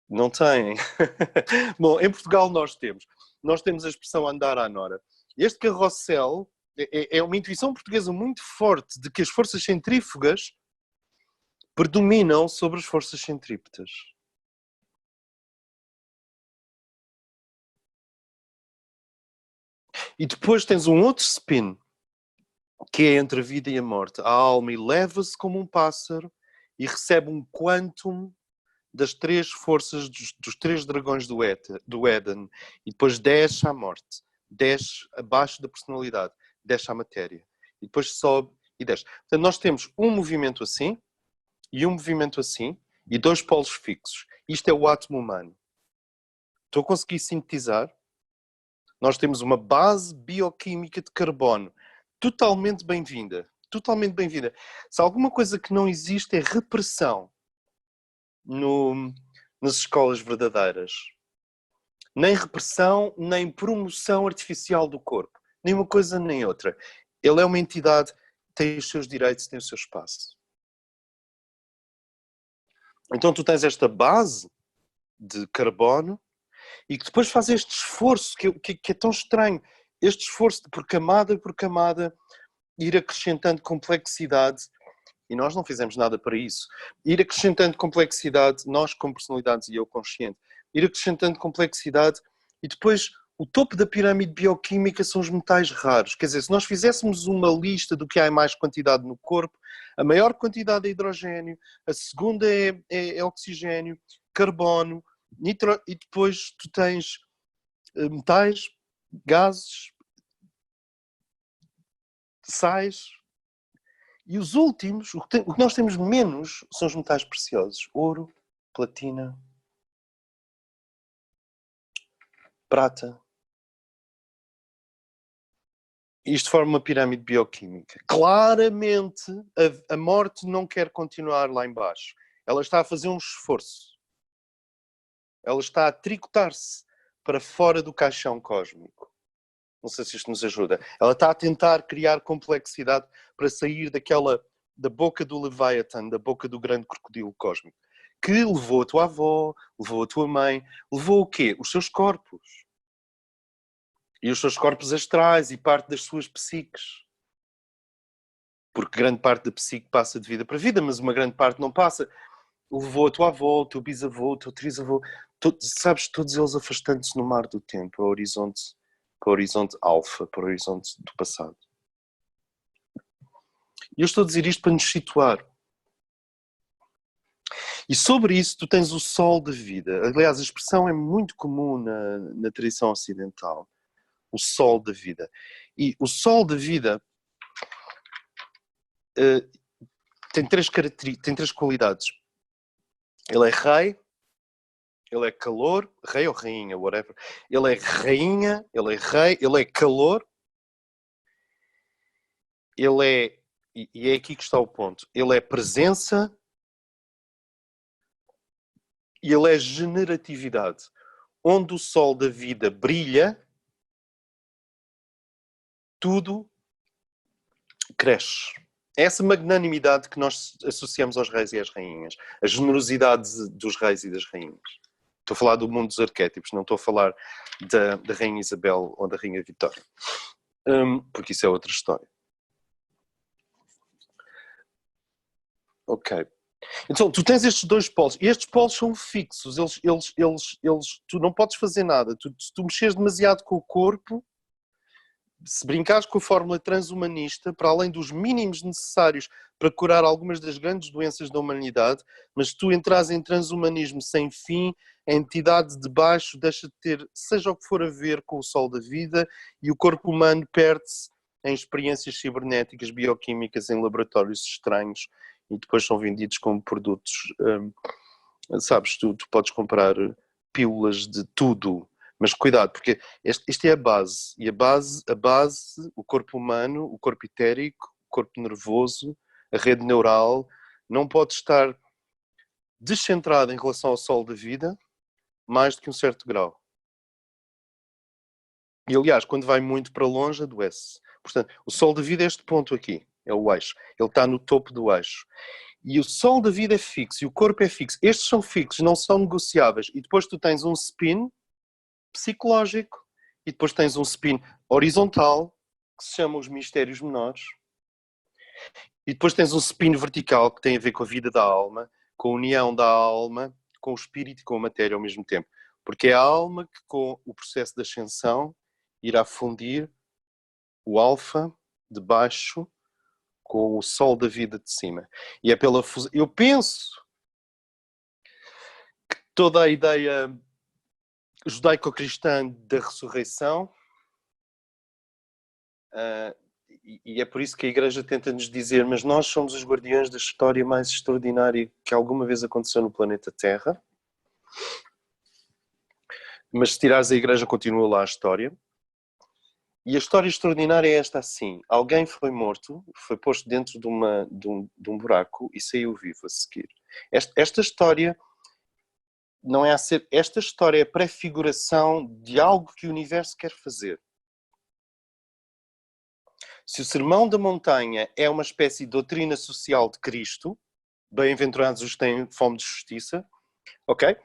Não têm? Bom, em Portugal nós temos. Nós temos a expressão andar à nora. Este carrossel é uma intuição portuguesa muito forte de que as forças centrífugas predominam sobre as forças centrípetas. E depois tens um outro spin, que é entre a vida e a morte. A alma eleva-se como um pássaro e recebe um quantum das 3 forças dos 3 dragões do Éden, e depois desce à morte, desce abaixo da personalidade, desce à matéria, e depois sobe e desce. Portanto, nós temos um movimento assim, e um movimento assim, e 2 polos fixos. Isto é o átomo humano. Estou a conseguir sintetizar? Nós temos uma base bioquímica de carbono totalmente bem-vinda. Totalmente bem-vinda. Se há alguma coisa que não existe é repressão nas escolas verdadeiras. Nem repressão, nem promoção artificial do corpo. Nem uma coisa nem outra. Ele é uma entidade, tem os seus direitos, tem o seu espaço. Então tu tens esta base de carbono e que depois faz este esforço que é tão estranho. Este esforço de por camada ir acrescentando complexidade. E nós não fizemos nada para isso. Ir acrescentando complexidade, nós como personalidades e eu consciente, ir acrescentando complexidade e depois o topo da pirâmide bioquímica são os metais raros. Quer dizer, se nós fizéssemos uma lista do que há em mais quantidade no corpo, a maior quantidade é hidrogênio, a segunda é oxigênio, carbono, nitro, e depois tu tens metais, gases, sais. E os últimos, o que nós temos menos, são os metais preciosos. Ouro, platina, prata. Isto forma uma pirâmide bioquímica. Claramente, a morte não quer continuar lá embaixo. Ela está a fazer um esforço. Ela está a tricotar-se para fora do caixão cósmico. Não sei se isto nos ajuda. Ela está a tentar criar complexidade para sair da boca do Leviathan, da boca do grande crocodilo cósmico, que levou a tua avó, levou a tua mãe, levou o quê? Os seus corpos. E os seus corpos astrais e parte das suas psiques. Porque grande parte da psique passa de vida para vida, mas uma grande parte não passa. Levou a tua avó, o teu bisavô, o teu trisavô, sabes, todos eles afastando-se no mar do tempo, para o horizonte alfa, para o horizonte do passado. E eu estou a dizer isto para nos situar. E sobre isso tu tens o sol da vida. Aliás, a expressão é muito comum na tradição ocidental. O sol da vida. E o sol da vida tem 3 qualidades. Ele é rei, ele é calor, rei ou rainha, whatever. Ele é rainha, ele é rei, ele é calor. Ele é, e é aqui que está o ponto, ele é presença e ele é generatividade. Onde o sol da vida brilha, tudo cresce. É essa magnanimidade que nós associamos aos reis e às rainhas. A generosidade dos reis e das rainhas. Estou a falar do mundo dos arquétipos, não estou a falar da Rainha Isabel ou da Rainha Vitória. Porque isso é outra história. Ok. Então, tu tens estes dois polos, e estes polos são fixos, tu não podes fazer nada. Se tu mexeres demasiado com o corpo, se brincares com a fórmula transhumanista, para além dos mínimos necessários para curar algumas das grandes doenças da humanidade, mas se tu entras em transhumanismo sem fim, a entidade de baixo deixa de ter, seja o que for a ver com o sol da vida, e o corpo humano perde-se em experiências cibernéticas, bioquímicas, em laboratórios estranhos, e depois são vendidos como produtos. Sabes, tu podes comprar pílulas de tudo, mas cuidado, porque isto é a base. E a base, o corpo humano, o corpo etérico, o corpo nervoso, a rede neural, não pode estar descentrada em relação ao sol da vida mais do que um certo grau. E aliás, quando vai muito para longe, adoece. Portanto, o sol da vida é este ponto aqui, é o eixo. Ele está no topo do eixo. E o sol da vida é fixo e o corpo é fixo. Estes são fixos, não são negociáveis. E depois tu tens um spin psicológico e depois tens um spin horizontal que se chama os mistérios menores. E depois tens um spin vertical que tem a ver com a vida da alma, com a união da alma, com o espírito e com a matéria ao mesmo tempo. Porque é a alma que, com o processo de ascensão, irá fundir o alfa de baixo com o sol da vida de cima. E é pela fusão. Eu penso que toda a ideia judaico-cristã da ressurreição, e é por isso que a Igreja tenta nos dizer, mas nós somos os guardiões da história mais extraordinária que alguma vez aconteceu no planeta Terra. Mas se tirares a Igreja, continua lá a história. E a história extraordinária é esta assim. Alguém foi morto, foi posto dentro de um buraco e saiu vivo a seguir. Esta história não é a ser... Esta história é a prefiguração de algo que o universo quer fazer. Se o Sermão da Montanha é uma espécie de doutrina social de Cristo, bem-aventurados os que têm fome de justiça, ok?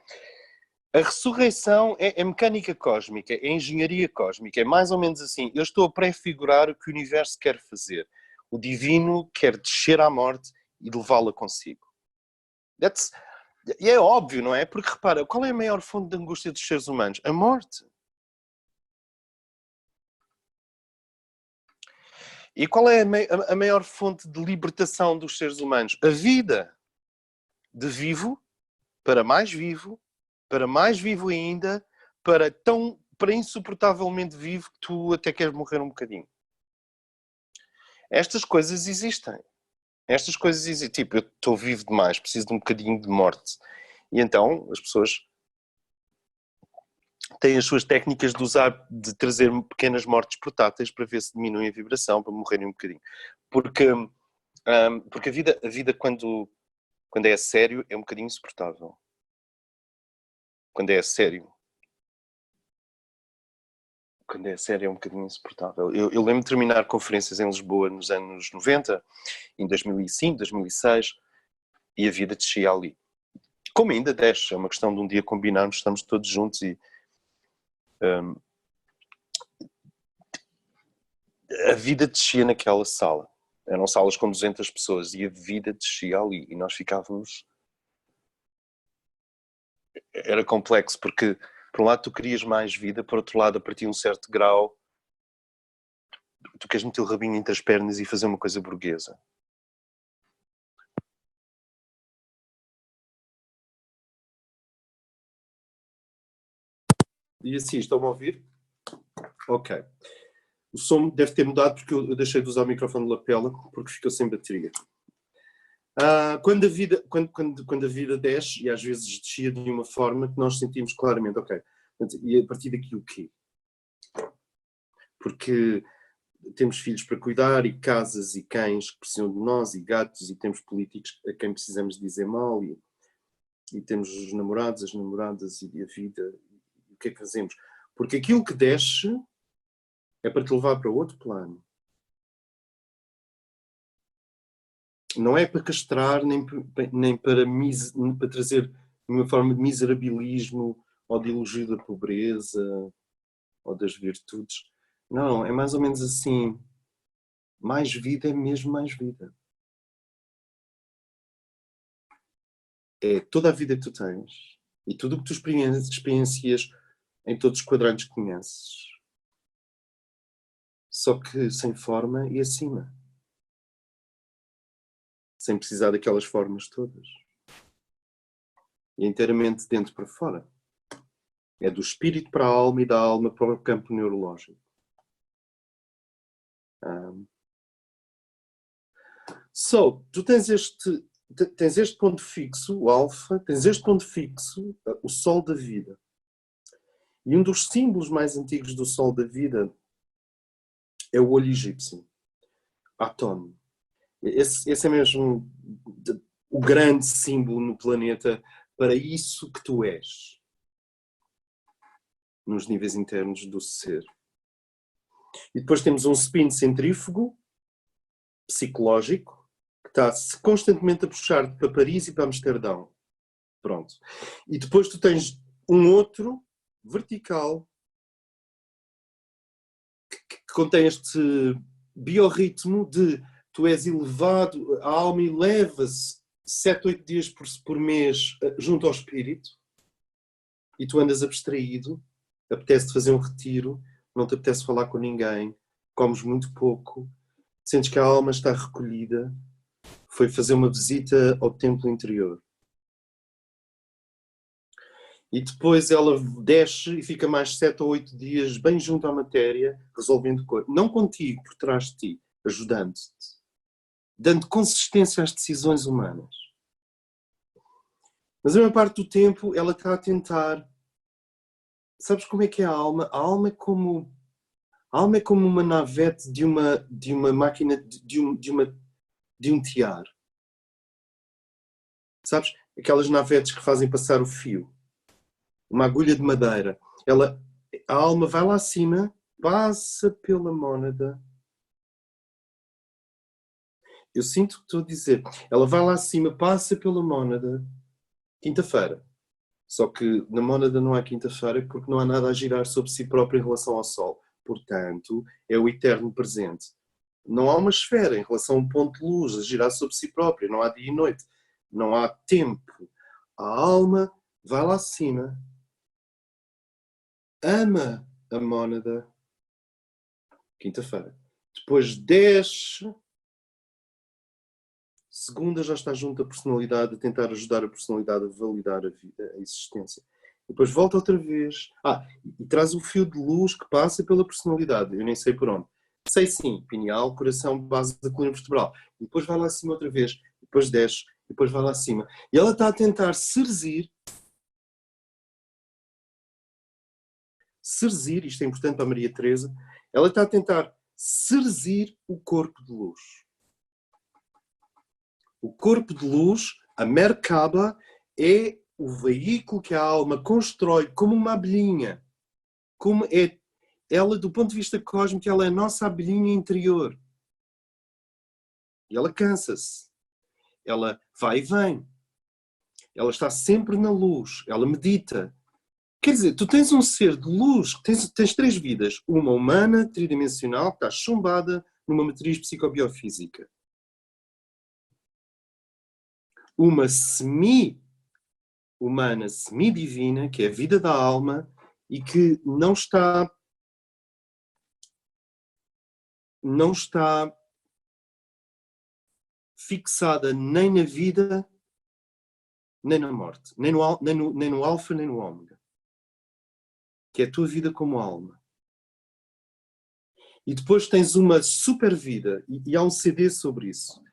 A ressurreição é mecânica cósmica, é engenharia cósmica, é mais ou menos assim. Eu estou a prefigurar o que o universo quer fazer. O divino quer descer à morte e levá-la consigo. E é óbvio, não é? Porque repara, qual é a maior fonte de angústia dos seres humanos? A morte. E qual é a maior fonte de libertação dos seres humanos? A vida. De vivo para mais vivo ainda, para insuportavelmente vivo que tu até queres morrer um bocadinho. Estas coisas existem. Tipo, eu estou vivo demais, preciso de um bocadinho de morte. E então as pessoas têm as suas técnicas de trazer pequenas mortes portáteis para ver se diminuem a vibração, para morrerem um bocadinho. Porque a vida quando é a sério, é um bocadinho insuportável. Quando é a sério. Quando é a sério, é um bocadinho insuportável. Eu lembro de terminar conferências em Lisboa nos anos 90, em 2005, 2006, e a vida descia ali. Como ainda desce, é uma questão de um dia combinarmos, estamos todos juntos e... a vida descia naquela sala. Eram salas com 200 pessoas e a vida descia ali. E nós ficávamos... Era complexo, porque por um lado tu querias mais vida, por outro lado, a partir de um certo grau, tu queres meter o rabinho entre as pernas e fazer uma coisa burguesa. E assim, estão-me a ouvir? Ok. O som deve ter mudado porque eu deixei de usar o microfone de lapela porque ficou sem bateria. Quando a vida desce, e às vezes descia de uma forma que nós sentimos claramente, ok, e a partir daqui o quê? Porque temos filhos para cuidar, e casas, e cães que precisam de nós, e gatos, e temos políticos a quem precisamos dizer mal, e temos os namorados, as namoradas, e a vida, e o que é que fazemos? Porque aquilo que desce é para te levar para outro plano. Não é para castrar, nem para trazer uma forma de miserabilismo ou de elogio da pobreza ou das virtudes. Não, é mais ou menos assim. Mais vida é mesmo mais vida. É toda a vida que tu tens e tudo o que tu experiencias em todos os quadrantes que conheces. Só que sem forma e acima. Sem precisar daquelas formas todas. E inteiramente dentro para fora. É do espírito para a alma e da alma para o campo neurológico. Tu tens este ponto fixo, o alfa, tens este ponto fixo, o sol da vida. E um dos símbolos mais antigos do sol da vida é o olho egípcio, Aton. Esse é mesmo o grande símbolo no planeta para isso que tu és, nos níveis internos do ser. E depois temos um spin centrífugo, psicológico, que está constantemente a puxar para Paris e para Amsterdão. Pronto. E depois tu tens um outro, vertical, que contém este biorritmo de tu és elevado, a alma eleva-se 7, 8 dias por mês junto ao espírito e tu andas abstraído, apetece-te fazer um retiro, não te apetece falar com ninguém, comes muito pouco, sentes que a alma está recolhida, foi fazer uma visita ao templo interior. E depois ela desce e fica mais 7 ou 8 dias bem junto à matéria, resolvendo coisas. Não contigo, por trás de ti, ajudando-te. Dando consistência às decisões humanas. Mas a maior parte do tempo ela está a tentar... Sabes como é que é a alma? A alma é como uma navete de uma máquina, de um tear. Sabes? Aquelas navetes que fazem passar o fio. Uma agulha de madeira. A alma vai lá acima, passa pela mónada. Eu sinto o que estou a dizer. Ela vai lá acima, passa pela mónada. Quinta-feira. Só que na mónada não há quinta-feira porque não há nada a girar sobre si próprio em relação ao Sol. Portanto, é o eterno presente. Não há uma esfera em relação a um ponto de luz a girar sobre si próprio. Não há dia e noite. Não há tempo. A alma vai lá acima, ama a mónada, quinta-feira. Depois desce, segunda já está junto à personalidade, a tentar ajudar a personalidade a validar a vida, a existência. Depois volta outra vez. E traz o fio de luz que passa pela personalidade. Eu nem sei por onde. Sei sim, pineal, coração, base da coluna vertebral. E depois vai lá acima outra vez. Depois desce. Depois vai lá acima. E ela está a tentar serzir, isto é importante para a Maria Teresa, ela está a tentar serzir o corpo de luz. O corpo de luz, a Merkaba, é o veículo que a alma constrói como uma abelhinha. Como é ela, do ponto de vista cósmico, ela é a nossa abelhinha interior. E ela cansa-se. Ela vai e vem. Ela está sempre na luz. Ela medita. Quer dizer, tu tens um ser de luz, tens 3 vidas. Uma humana, tridimensional, que está chumbada numa matriz psicobiofísica. Uma semi-humana, semi-divina, que é a vida da alma e que não está fixada nem na vida, nem na morte. Nem no alfa, nem no ômega. Que é a tua vida como alma. E depois tens uma super vida, e há um CD sobre isso.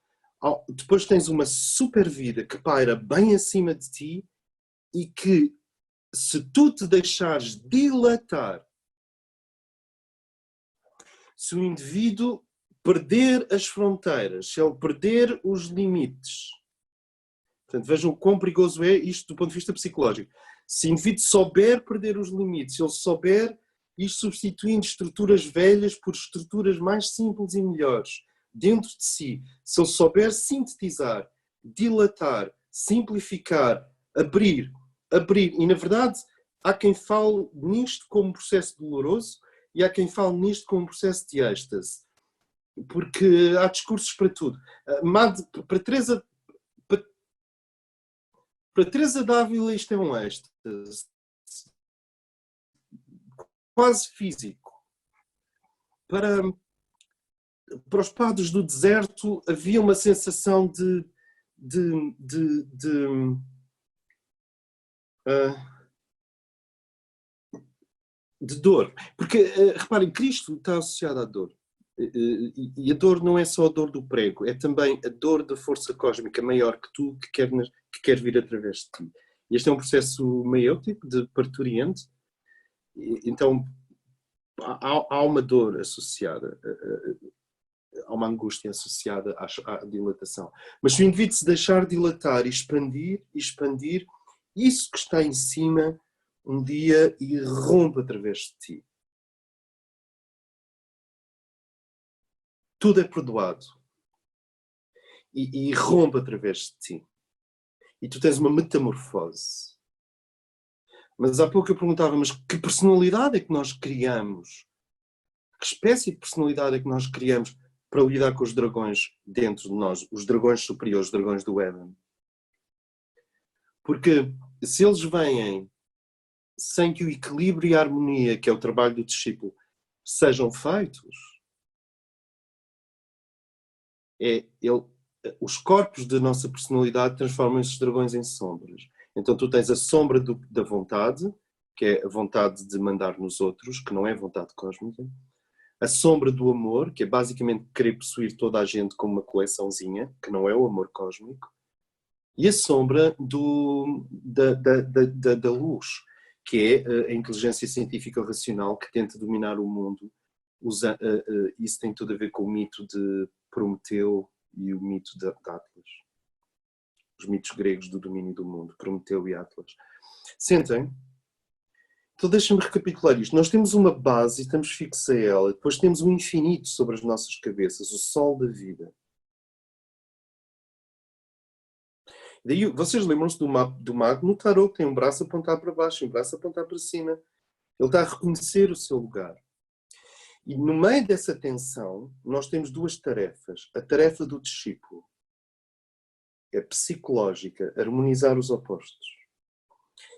Depois tens uma super vida que paira bem acima de ti e que, se tu te deixares dilatar, se o indivíduo perder as fronteiras, se ele perder os limites, portanto, vejam o quão perigoso é isto do ponto de vista psicológico. Se o indivíduo souber perder os limites, se ele souber ir substituindo estruturas velhas por estruturas mais simples e melhores dentro de si, se ele souber sintetizar, dilatar, simplificar, abrir, e na verdade há quem fale nisto como um processo doloroso e há quem fale nisto como um processo de êxtase, porque há discursos para tudo. Para Teresa Dávila isto é um êxtase quase físico. Para os padres do deserto havia uma sensação de dor. Porque, reparem, Cristo está associado à dor. E a dor não é só a dor do prego, é também a dor da força cósmica maior que tu, que quer vir através de ti. Este é um processo meiótico, de parturiente. Então, há uma dor associada, há uma angústia associada à dilatação. Mas se o indivíduo se deixar dilatar e expandir, isso que está em cima, um dia irrompe através de ti. Tudo é perdoado. E irrompe através de ti. E tu tens uma metamorfose. Mas há pouco eu perguntava, mas que personalidade é que nós criamos? Que espécie de personalidade é que nós criamos para lidar com os dragões dentro de nós, os dragões superiores, os dragões do Éden? Porque se eles vêm sem que o equilíbrio e a harmonia, que é o trabalho do discípulo, sejam feitos, os corpos da nossa personalidade transformam esses dragões em sombras. Então tu tens a sombra da vontade, que é a vontade de mandar nos outros, que não é vontade cósmica. A sombra do amor, que é basicamente querer possuir toda a gente como uma coleçãozinha, que não é o amor cósmico. E a sombra da luz, que é a inteligência científica racional que tenta dominar o mundo. Isso tem tudo a ver com o mito de Prometeu e o mito de Atlas. Os mitos gregos do domínio do mundo, Prometeu e Atlas. Sentem. Então deixem-me recapitular isto. Nós temos uma base e estamos fixos a ela. Depois temos um infinito sobre as nossas cabeças, o sol da vida. Daí, vocês lembram-se do mago no tarot, que tem um braço a apontar para baixo e um braço a apontar para cima. Ele está a reconhecer o seu lugar. E no meio dessa tensão, nós temos duas tarefas. A tarefa do discípulo é psicológica, harmonizar os opostos.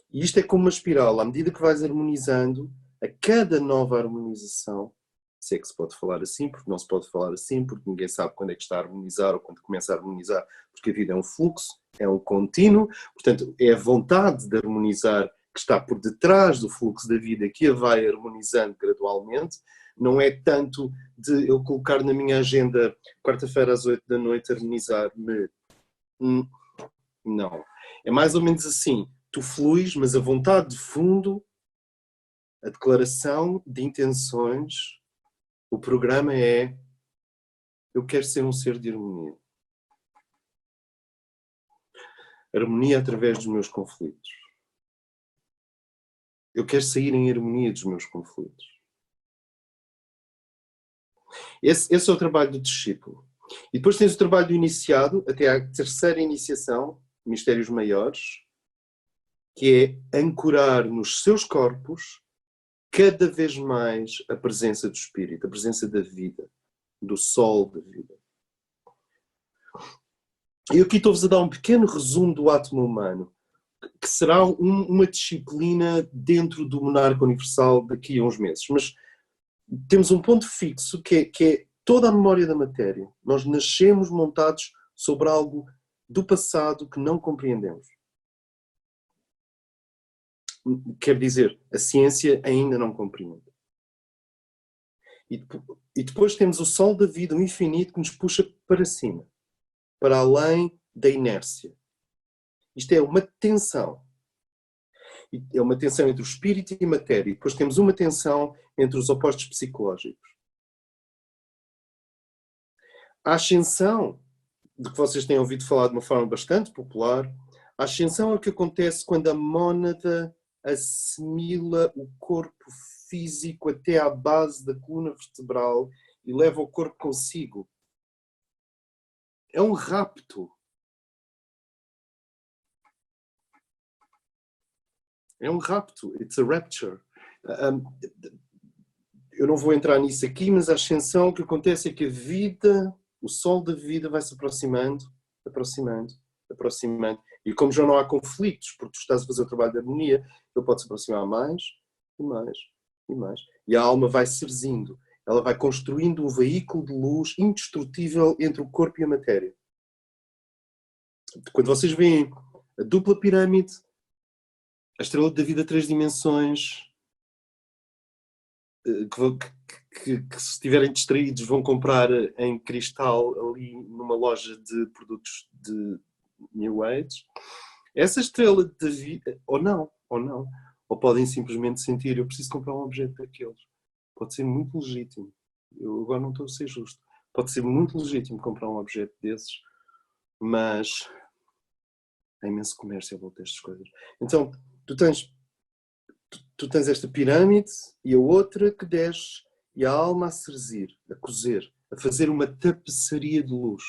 E isto é como uma espiral. À medida que vais harmonizando, a cada nova harmonização, se é que se pode falar assim, porque não se pode falar assim, porque ninguém sabe quando é que está a harmonizar ou quando começa a harmonizar, porque a vida é um fluxo, é um contínuo. Portanto, é a vontade de harmonizar que está por detrás do fluxo da vida que a vai harmonizando gradualmente. Não é tanto de eu colocar na minha agenda quarta-feira às 8 da noite harmonizar-me. Não. É mais ou menos assim. Tu fluis, mas a vontade de fundo, a declaração de intenções, o programa é: eu quero ser um ser de harmonia. Harmonia através dos meus conflitos. Eu quero sair em harmonia dos meus conflitos. Esse é o trabalho do discípulo. E depois tens o trabalho do iniciado, até à terceira iniciação, mistérios maiores, que é ancorar nos seus corpos cada vez mais a presença do Espírito, a presença da vida, do sol da vida. E aqui estou-vos a dar um pequeno resumo do átomo humano, que será uma disciplina dentro do Monarca Universal daqui a uns meses. Mas temos um ponto fixo que é toda a memória da matéria. Nós nascemos montados sobre algo do passado que não compreendemos. Quer dizer, a ciência ainda não compreende. E depois temos o sol da vida, o infinito, que nos puxa para cima. para além da inércia. Isto é uma tensão. É uma tensão entre o espírito e a matéria. E depois temos uma tensão entre os opostos psicológicos. A ascensão, de que vocês têm ouvido falar de uma forma bastante popular, a ascensão é o que acontece quando a mónada assimila o corpo físico até à base da coluna vertebral e leva o corpo consigo. É um rapto. É um rapto. It's a rapture. Eu não vou entrar nisso aqui, mas a ascensão, o que acontece é que a vida, o sol da vida vai se aproximando, aproximando, aproximando. E como já não há conflitos, porque tu estás a fazer o trabalho de harmonia, ele pode se aproximar mais e mais e mais. E a alma vai se rezindo. Ela vai construindo um veículo de luz indestrutível entre o corpo e a matéria. Quando vocês veem a dupla pirâmide, a estrela da vida 3 dimensões, que se estiverem distraídos vão comprar em cristal ali numa loja de produtos de New Age, essa estrela da vida, ou não, ou podem simplesmente sentir, eu preciso comprar um objeto daqueles. Pode ser muito legítimo. Eu agora não estou a ser justo. Pode ser muito legítimo comprar um objeto desses, mas há imenso comércio à volta destas coisas. Então, tu tens esta pirâmide e a outra que desce e a alma a serzir, a cozer, a fazer uma tapeçaria de luz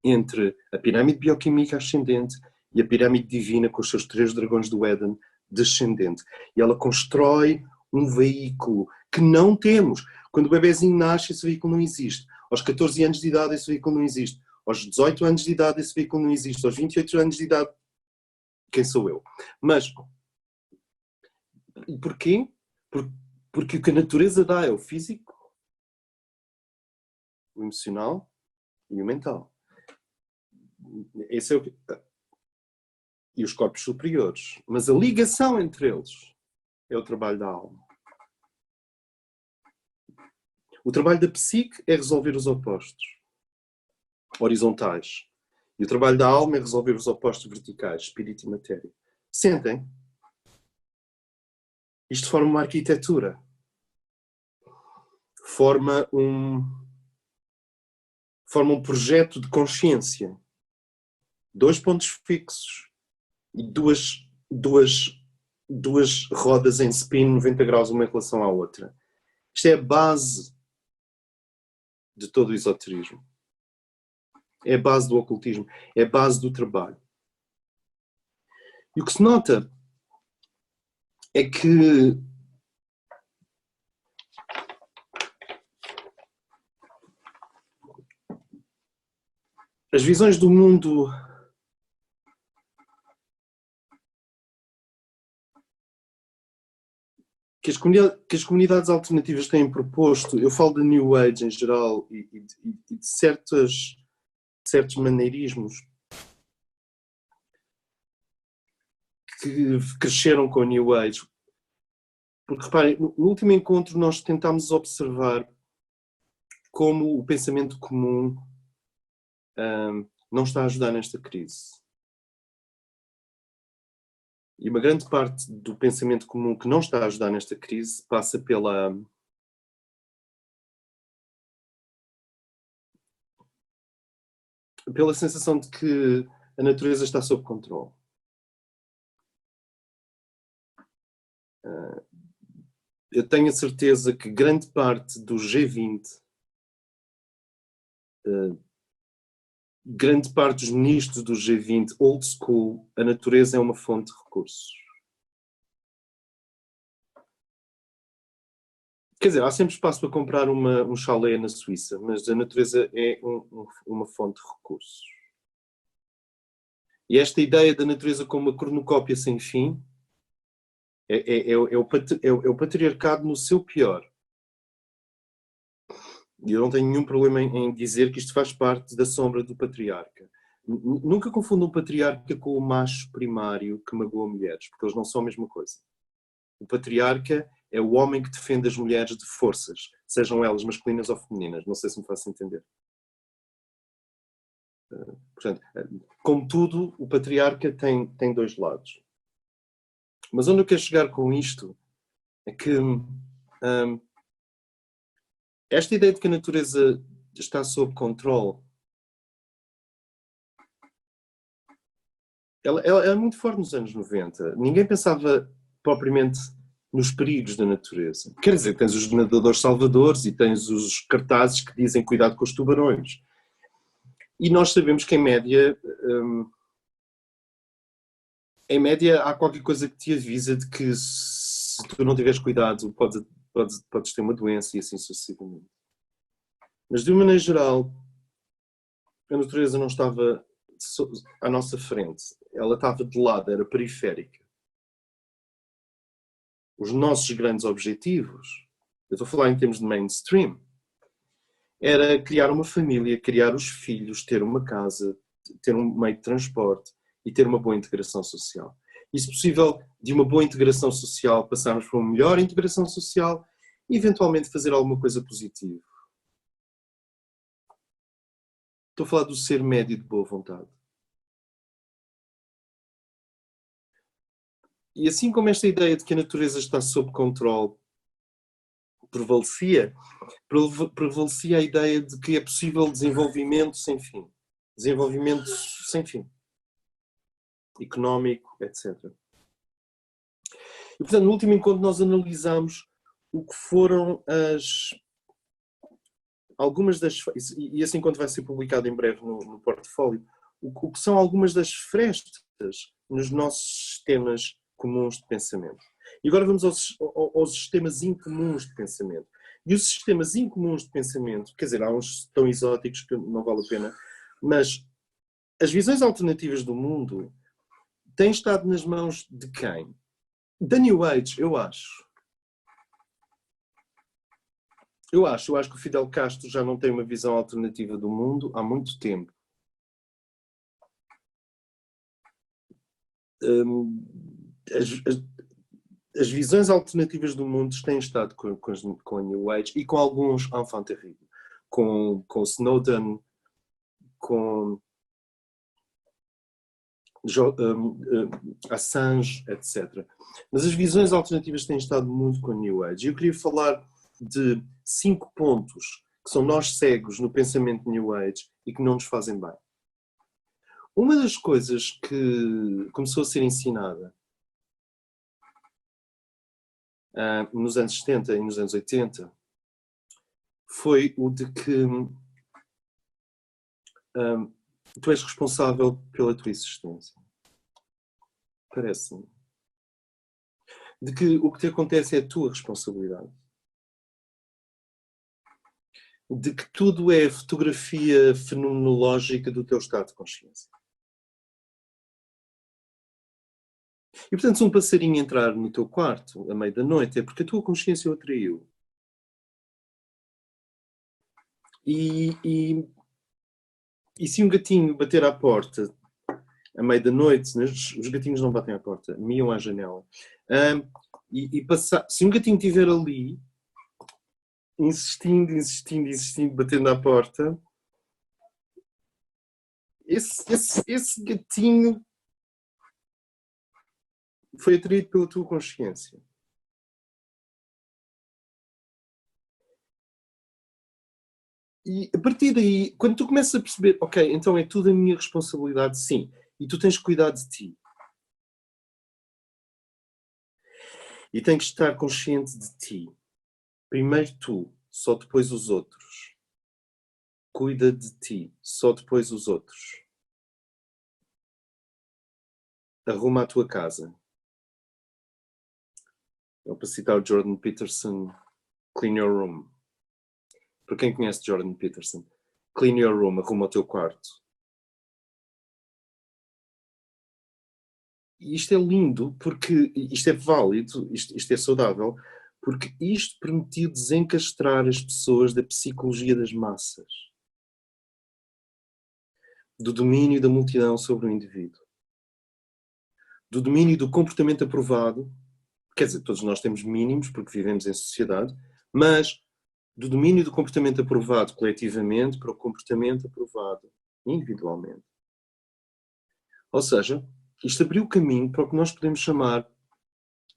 entre a pirâmide bioquímica ascendente e a pirâmide divina com os seus 3 dragões do Éden descendente. E ela constrói um veículo que não temos. Quando o bebezinho nasce, esse veículo não existe. Aos 14 anos de idade, esse veículo não existe. Aos 18 anos de idade, esse veículo não existe. Aos 28 anos de idade, quem sou eu? Mas, porquê? Porque o que a natureza dá é o físico, o emocional e o mental. Esse é o... E os corpos superiores. Mas a ligação entre eles é o trabalho da alma. O trabalho da psique é resolver os opostos horizontais. E o trabalho da alma é resolver os opostos verticais, espírito e matéria. Sentem? Isto forma uma arquitetura. Forma um projeto de consciência. 2 pontos fixos e duas rodas em spin 90 graus uma em relação à outra. Isto é a base de todo o esoterismo. É a base do ocultismo. É a base do trabalho. E o que se nota é que as visões do mundo que as comunidades alternativas têm proposto, eu falo de New Age em geral e de certos maneirismos que cresceram com a New Age. Porque, reparem, no último encontro nós tentámos observar como o pensamento comum não está a ajudar nesta crise. E uma grande parte do pensamento comum que não está a ajudar nesta crise passa pela sensação de que a natureza está sob controle. Eu tenho a certeza que grande parte do G20, grande parte dos ministros do G20 old school, a natureza é uma fonte de recursos. Quer dizer, há sempre espaço para comprar um chalé na Suíça, mas a natureza é uma fonte de recursos. E esta ideia da natureza como uma cornucópia sem fim é o patriarcado no seu pior. E eu não tenho nenhum problema em dizer que isto faz parte da sombra do patriarca. Nunca confundam o patriarca com o macho primário que magoa mulheres, porque eles não são a mesma coisa. O patriarca é o homem que defende as mulheres de forças, sejam elas masculinas ou femininas. Não sei se me faço entender. Portanto, como tudo, o patriarca tem dois lados. Mas onde eu quero chegar com isto é que esta ideia de que a natureza está sob controle, ela é muito forte nos anos 90. Ninguém pensava propriamente nos perigos da natureza. Quer dizer, tens os nadadores salvadores e tens os cartazes que dizem cuidado com os tubarões. E nós sabemos que, em média há qualquer coisa que te avisa de que se tu não tiveres cuidado podes ter uma doença e assim sucessivamente. Mas de uma maneira geral, a natureza não estava à nossa frente. Ela estava de lado, era periférica. Os nossos grandes objetivos, eu estou a falar em termos de mainstream, era criar uma família, criar os filhos, ter uma casa, ter um meio de transporte e ter uma boa integração social. E, se possível, de uma boa integração social, passarmos para uma melhor integração social e, eventualmente, fazer alguma coisa positiva. Estou a falar do ser médio de boa vontade. E assim como esta ideia de que a natureza está sob controle prevalecia a ideia de que é possível desenvolvimento sem fim. Desenvolvimento sem fim. Económico, etc. E, portanto, no último encontro nós analisámos o que foram algumas das... E esse encontro vai ser publicado em breve no portfólio. O que são algumas das frestas nos nossos sistemas comuns de pensamento. E agora vamos aos sistemas incomuns de pensamento. E os sistemas incomuns de pensamento, quer dizer, há uns tão exóticos que não vale a pena, mas as visões alternativas do mundo têm estado nas mãos de quem? Da New Age, eu acho. Eu acho que o Fidel Castro já não tem uma visão alternativa do mundo há muito tempo. As visões alternativas do mundo têm estado com a New Age e com alguns enfants terribles. Com Snowden, com Assange, etc. Mas as visões alternativas têm estado muito com a New Age. Eu queria falar de 5 pontos que são nós cegos no pensamento New Age e que não nos fazem bem. Uma das coisas que começou a ser ensinada nos anos 70 e nos anos 80 foi o de que tu és responsável pela tua existência. Parece-me. De que o que te acontece é a tua responsabilidade. De que tudo é fotografia fenomenológica do teu estado de consciência. E, portanto, se um passarinho entrar no teu quarto à meia da noite é porque a tua consciência o atraiu. E se um gatinho bater à porta à meia da noite, né? Os gatinhos não batem à porta, miam à janela. Se um gatinho estiver ali, insistindo, batendo à porta, esse gatinho foi atraído pela tua consciência. E a partir daí, quando tu começas a perceber, ok, então é tudo a minha responsabilidade, sim, e tu tens que cuidar de ti. E tens que estar consciente de ti. Primeiro tu, só depois os outros. Cuida de ti, só depois os outros. Arruma a tua casa. Eu, para citar o Jordan Peterson, clean your room. Para quem conhece Jordan Peterson, clean your room, arruma o teu quarto. E isto é lindo, porque isto é válido, isto é saudável, porque isto permitiu desencastrar as pessoas da psicologia das massas, do domínio da multidão sobre o indivíduo, do domínio do comportamento aprovado, quer dizer, todos nós temos mínimos porque vivemos em sociedade, mas do domínio do comportamento aprovado coletivamente para o comportamento aprovado individualmente. Ou seja, isto abriu o caminho para o que nós podemos chamar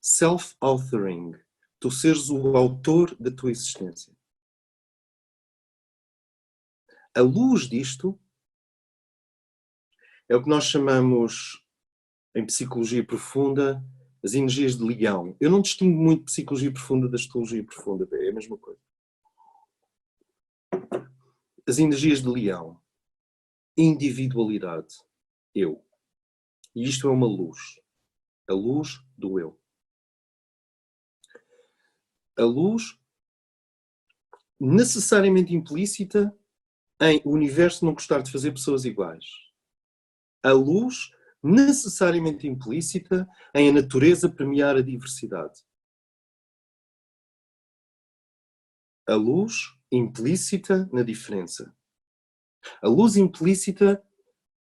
self-authoring. Tu seres o autor da tua existência. A luz disto é o que nós chamamos, em psicologia profunda, as energias de leão. Eu não distingo muito psicologia profunda da astrologia profunda, é a mesma coisa. As energias de leão. Individualidade. Eu. E isto é uma luz. A luz do eu. A luz necessariamente implícita em o universo não gostar de fazer pessoas iguais. A luz necessariamente implícita em a natureza premiar a diversidade. A luz implícita na diferença. A luz implícita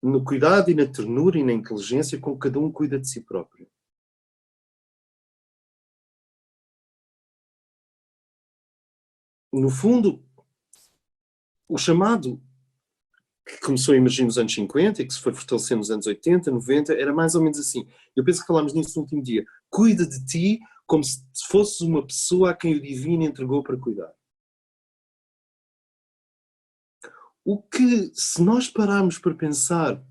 no cuidado e na ternura e na inteligência com que cada um cuida de si próprio. No fundo, o chamado que começou a emergir nos anos 50 e que se foi fortalecendo nos anos 80, 90, era mais ou menos assim. Eu penso que falámos nisso no último dia. Cuida de ti como se fosses uma pessoa a quem o divino entregou para cuidar. O que, se nós pararmos para pensar,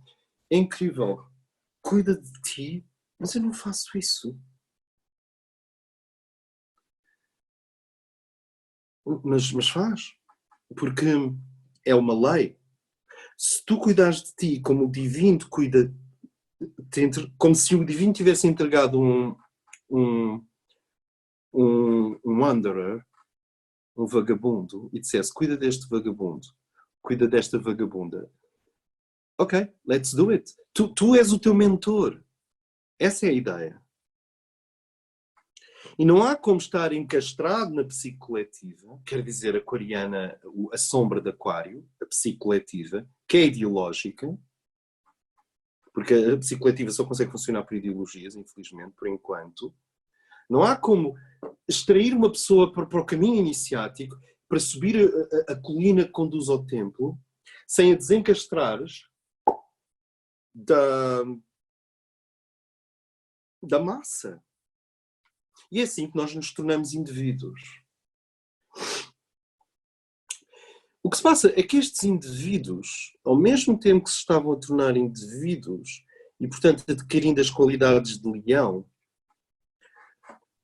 é incrível. Cuida de ti, mas eu não faço isso. Mas faz. Porque é uma lei. Se tu cuidares de ti como o divino te cuida, como se o divino tivesse entregado um wanderer, um vagabundo, e dissesse, cuida deste vagabundo, cuida desta vagabunda. Ok, let's do it. Tu és o teu mentor. Essa é a ideia. E não há como estar encastrado na psique coletiva, quer dizer, aquariana, a sombra de aquário, a psique coletiva, que é ideológica, porque a psique coletiva só consegue funcionar por ideologias, infelizmente, por enquanto. Não há como extrair uma pessoa para o caminho iniciático, para subir a colina que conduz ao templo, sem a desencastrares da massa. E é assim que nós nos tornamos indivíduos. O que se passa é que estes indivíduos, ao mesmo tempo que se estavam a tornar indivíduos e, portanto, adquirindo as qualidades de leão,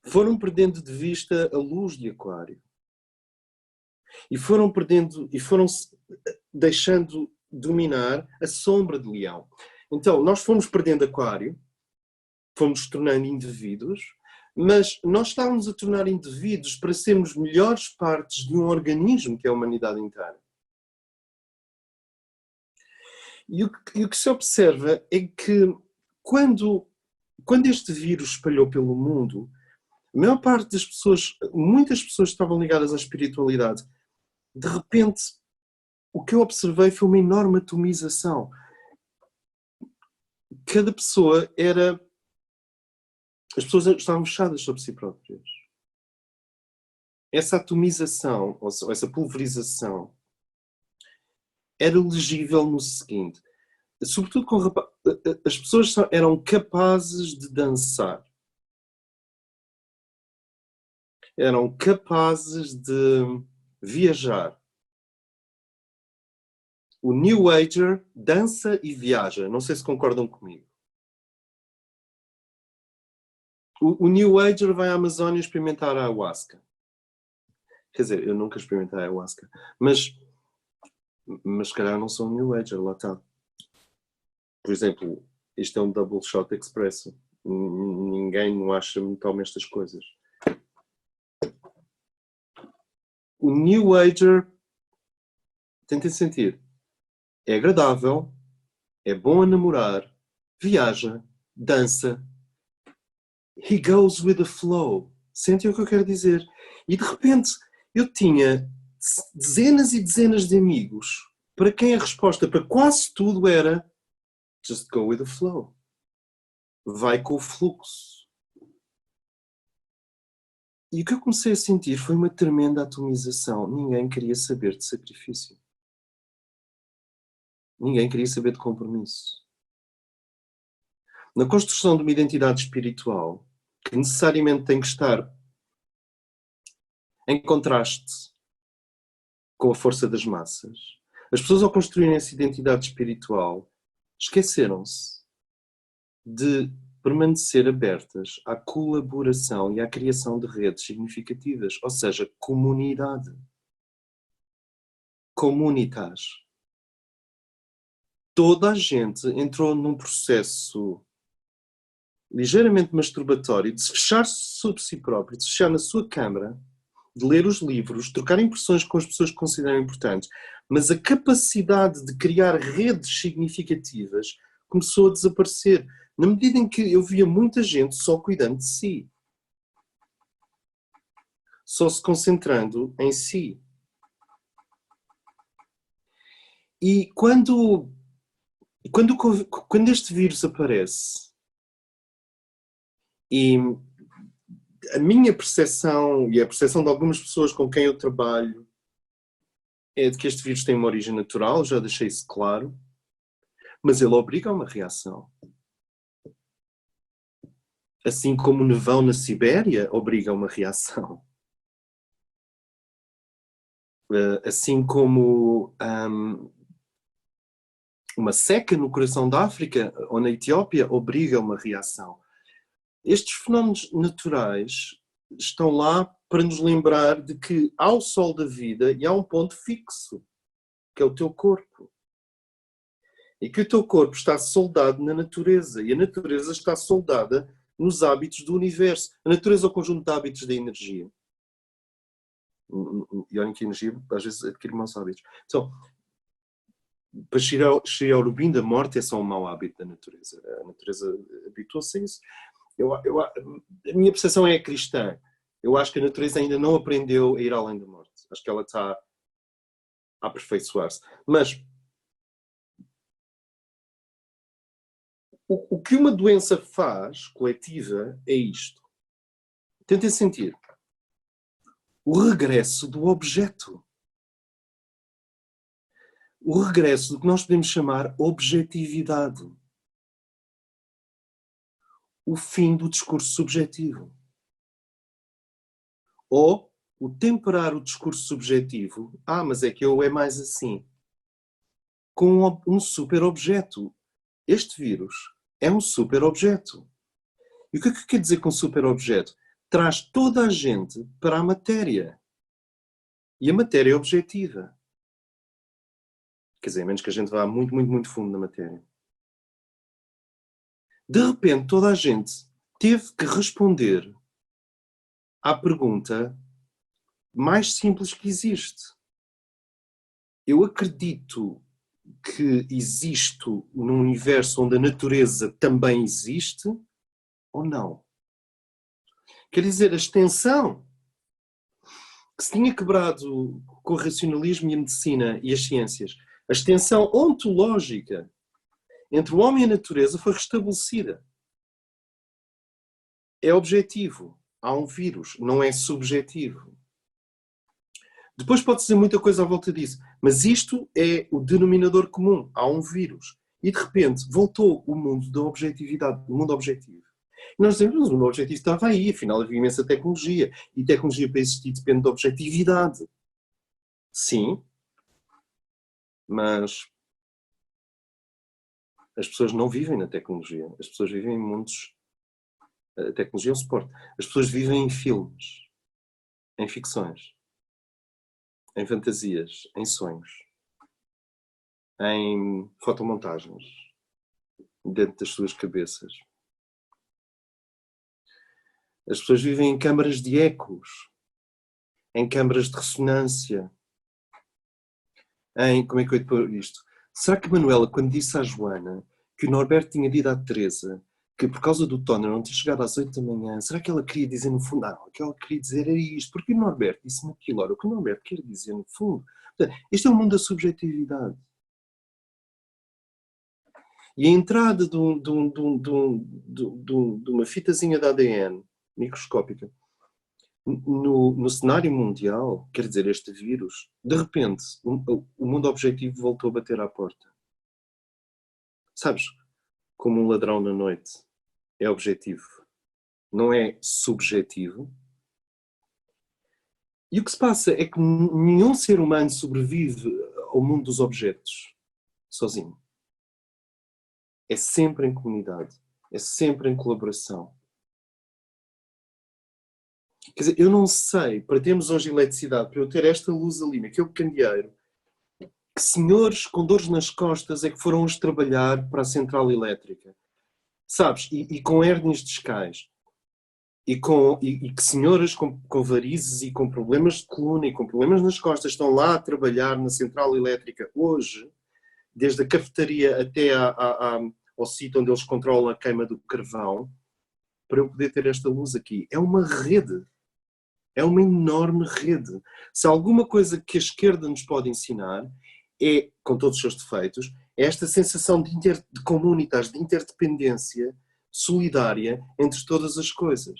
foram perdendo de vista a luz de aquário. E foram perdendo, e foram deixando dominar a sombra de leão. Então, nós fomos perdendo aquário, fomos tornando indivíduos, mas nós estávamos a tornar indivíduos para sermos melhores partes de um organismo que é a humanidade inteira. E o que se observa é que quando este vírus espalhou pelo mundo, a maior parte das pessoas, muitas pessoas estavam ligadas à espiritualidade. De repente, o que eu observei foi uma enorme atomização. Cada pessoa era... As pessoas estavam fechadas sobre si próprias. Essa atomização, ou essa pulverização, era legível no seguinte. Sobretudo com as pessoas eram capazes de dançar. Eram capazes de viajar. O New Ager dança e viaja. Não sei se concordam comigo. O New Ager vai à Amazónia experimentar a ayahuasca. Quer dizer, eu nunca experimentei a ayahuasca. Mas se calhar não sou um New Ager, lá está. Por exemplo, isto é um double shot expresso. Ninguém não acha me toma estas coisas. O New Ager, tentem sentir, é agradável, é bom a namorar, viaja, dança. He goes with the flow. Sentem o que eu quero dizer? E de repente eu tinha dezenas e dezenas de amigos para quem a resposta para quase tudo era just go with the flow. Vai com o fluxo. E o que eu comecei a sentir foi uma tremenda atomização. Ninguém queria saber de sacrifício. Ninguém queria saber de compromisso. na construção de uma identidade espiritual que necessariamente tem que estar em contraste com a força das massas, as pessoas, ao construírem essa identidade espiritual, esqueceram-se de permanecer abertas à colaboração e à criação de redes significativas, ou seja, comunidade. Comunitas. Toda a gente entrou num processo ligeiramente masturbatório de se fechar sobre si próprio, de se fechar na sua câmara, de ler os livros, trocar impressões com as pessoas que consideram importantes, mas a capacidade de criar redes significativas começou a desaparecer, na medida em que eu via muita gente só cuidando de si, só se concentrando em si. E quando este vírus aparece, e a minha percepção e a percepção de algumas pessoas com quem eu trabalho é de que este vírus tem uma origem natural, já deixei isso claro, mas ele obriga a uma reação. Assim como o nevão na Sibéria obriga a uma reação. Assim como uma seca no coração da África ou na Etiópia obriga a uma reação. Estes fenómenos naturais estão lá para nos lembrar de que há o sol da vida e há um ponto fixo, que é o teu corpo. E que o teu corpo está soldado na natureza, e a natureza está soldada nos hábitos do universo. A natureza é o conjunto de hábitos da energia. E olhem que a energia às vezes adquire maus hábitos. Então, para Sri Aurobindo, a morte é só um mau hábito da natureza. A natureza habituou-se a isso. A minha percepção é cristã. Eu acho que a natureza ainda não aprendeu a ir além da morte. Acho que ela está a aperfeiçoar-se. Mas o que uma doença faz, coletiva, é isto. Tentem sentir o regresso do objeto. O regresso do que nós podemos chamar objetividade. O fim do discurso subjetivo. Ou o temperar o discurso subjetivo, mas é que eu é mais assim, com um super objeto. Este vírus é um super objeto. E o que é que quer dizer com super objeto? Traz toda a gente para a matéria. E a matéria é objetiva. Quer dizer, a menos que a gente vá muito, muito, muito fundo na matéria. De repente, toda a gente teve que responder à pergunta mais simples que existe. Eu acredito que existo num universo onde a natureza também existe ou não? Quer dizer, a extensão que se tinha quebrado com o racionalismo e a medicina e as ciências, a extensão ontológica entre o homem e a natureza foi restabelecida. É objetivo. Há um vírus, não é subjetivo. Depois pode-se dizer muita coisa à volta disso, mas isto é o denominador comum. Há um vírus. E de repente voltou o mundo da objetividade, o mundo objetivo. E nós dizemos, mas o mundo objetivo estava aí, afinal havia imensa tecnologia. E tecnologia para existir depende da objetividade. Sim, mas as pessoas não vivem na tecnologia. As pessoas vivem em mundos. A tecnologia é um suporte. As pessoas vivem em filmes, em ficções, em fantasias, em sonhos, em fotomontagens, dentro das suas cabeças. As pessoas vivem em câmaras de ecos, em câmaras de ressonância, em... Como é que eu ia pôr isto? Será que a Manuela, quando disse à Joana que o Norberto tinha dito à Teresa que por causa do toner não tinha chegado às 8 da manhã, será que ela queria dizer no fundo, o que ela queria dizer era isto? Porque o Norberto disse-me aquilo, ora, o que o Norberto quer dizer no fundo? Portanto, este é o mundo da subjetividade. E a entrada de uma fitazinha de ADN microscópica no cenário mundial, quer dizer, este vírus, de repente, o mundo objetivo voltou a bater à porta. Sabes? Como um ladrão na noite. é objetivo, não é subjetivo. E o que se passa é que nenhum ser humano sobrevive ao mundo dos objetos sozinho. É sempre em comunidade, é sempre em colaboração. Quer dizer, eu não sei, para termos hoje eletricidade, para eu ter esta luz ali naquele candeeiro, que senhores com dores nas costas é que foram hoje trabalhar para a central elétrica. Sabes? E com hérnias discais. E que senhoras com varizes e com problemas de coluna e com problemas nas costas estão lá a trabalhar na central elétrica hoje, desde a cafetaria até ao sítio onde eles controlam a queima do carvão, para eu poder ter esta luz aqui. É uma rede. É uma enorme rede. Se há alguma coisa que a esquerda nos pode ensinar, é, com todos os seus defeitos, é esta sensação de comunitas, de interdependência solidária entre todas as coisas.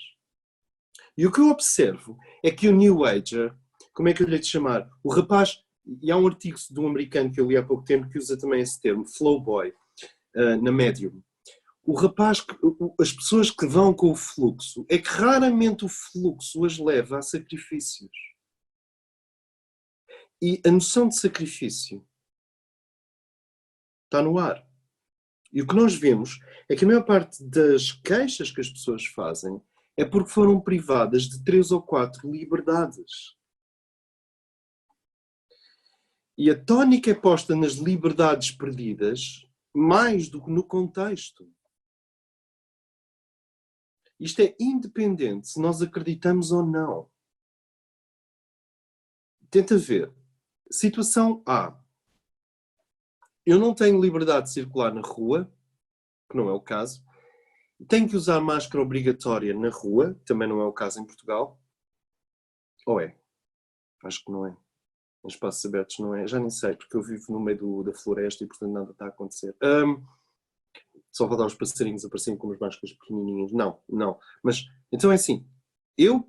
E o que eu observo é que o New Ager, como é que eu lhe hei de chamar? O rapaz, e há um artigo de um americano que eu li há pouco tempo que usa também esse termo, Flowboy, na Medium. O rapaz, as pessoas que vão com o fluxo, é que raramente o fluxo as leva a sacrifícios. E a noção de sacrifício está no ar. E o que nós vemos é que a maior parte das queixas que as pessoas fazem é porque foram privadas de 3 ou 4 liberdades. E a tónica é posta nas liberdades perdidas mais do que no contexto. Isto é independente se nós acreditamos ou não. Tenta ver. Situação A. Eu não tenho liberdade de circular na rua, que não é o caso. Tenho que usar máscara obrigatória na rua, também não é o caso em Portugal. Ou é? Acho que não é. Em espaços abertos não é. Já nem sei, porque eu vivo no meio da floresta e portanto nada está a acontecer. Só faltar os passarinhos aparecerem com umas máscaras pequenininhas. Não. Mas, então é assim. Eu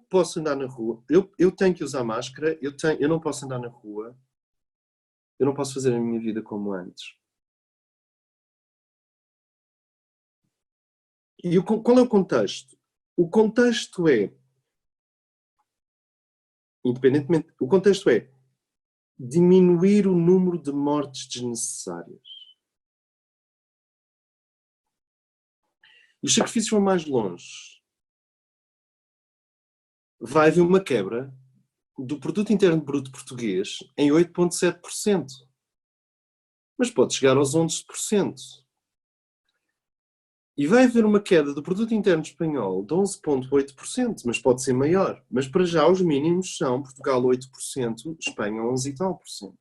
posso andar na rua. Eu tenho que usar máscara. Eu não posso andar na rua. Eu não posso fazer a minha vida como antes. E qual é o contexto? O contexto é, independentemente, o contexto é diminuir o número de mortes desnecessárias. E os sacrifícios vão mais longe. Vai haver uma quebra do produto interno bruto português em 8,7%. Mas pode chegar aos 11%. E vai haver uma queda do produto interno espanhol de 11,8%, mas pode ser maior. Mas para já os mínimos são Portugal 8%, Espanha 11 e tal %.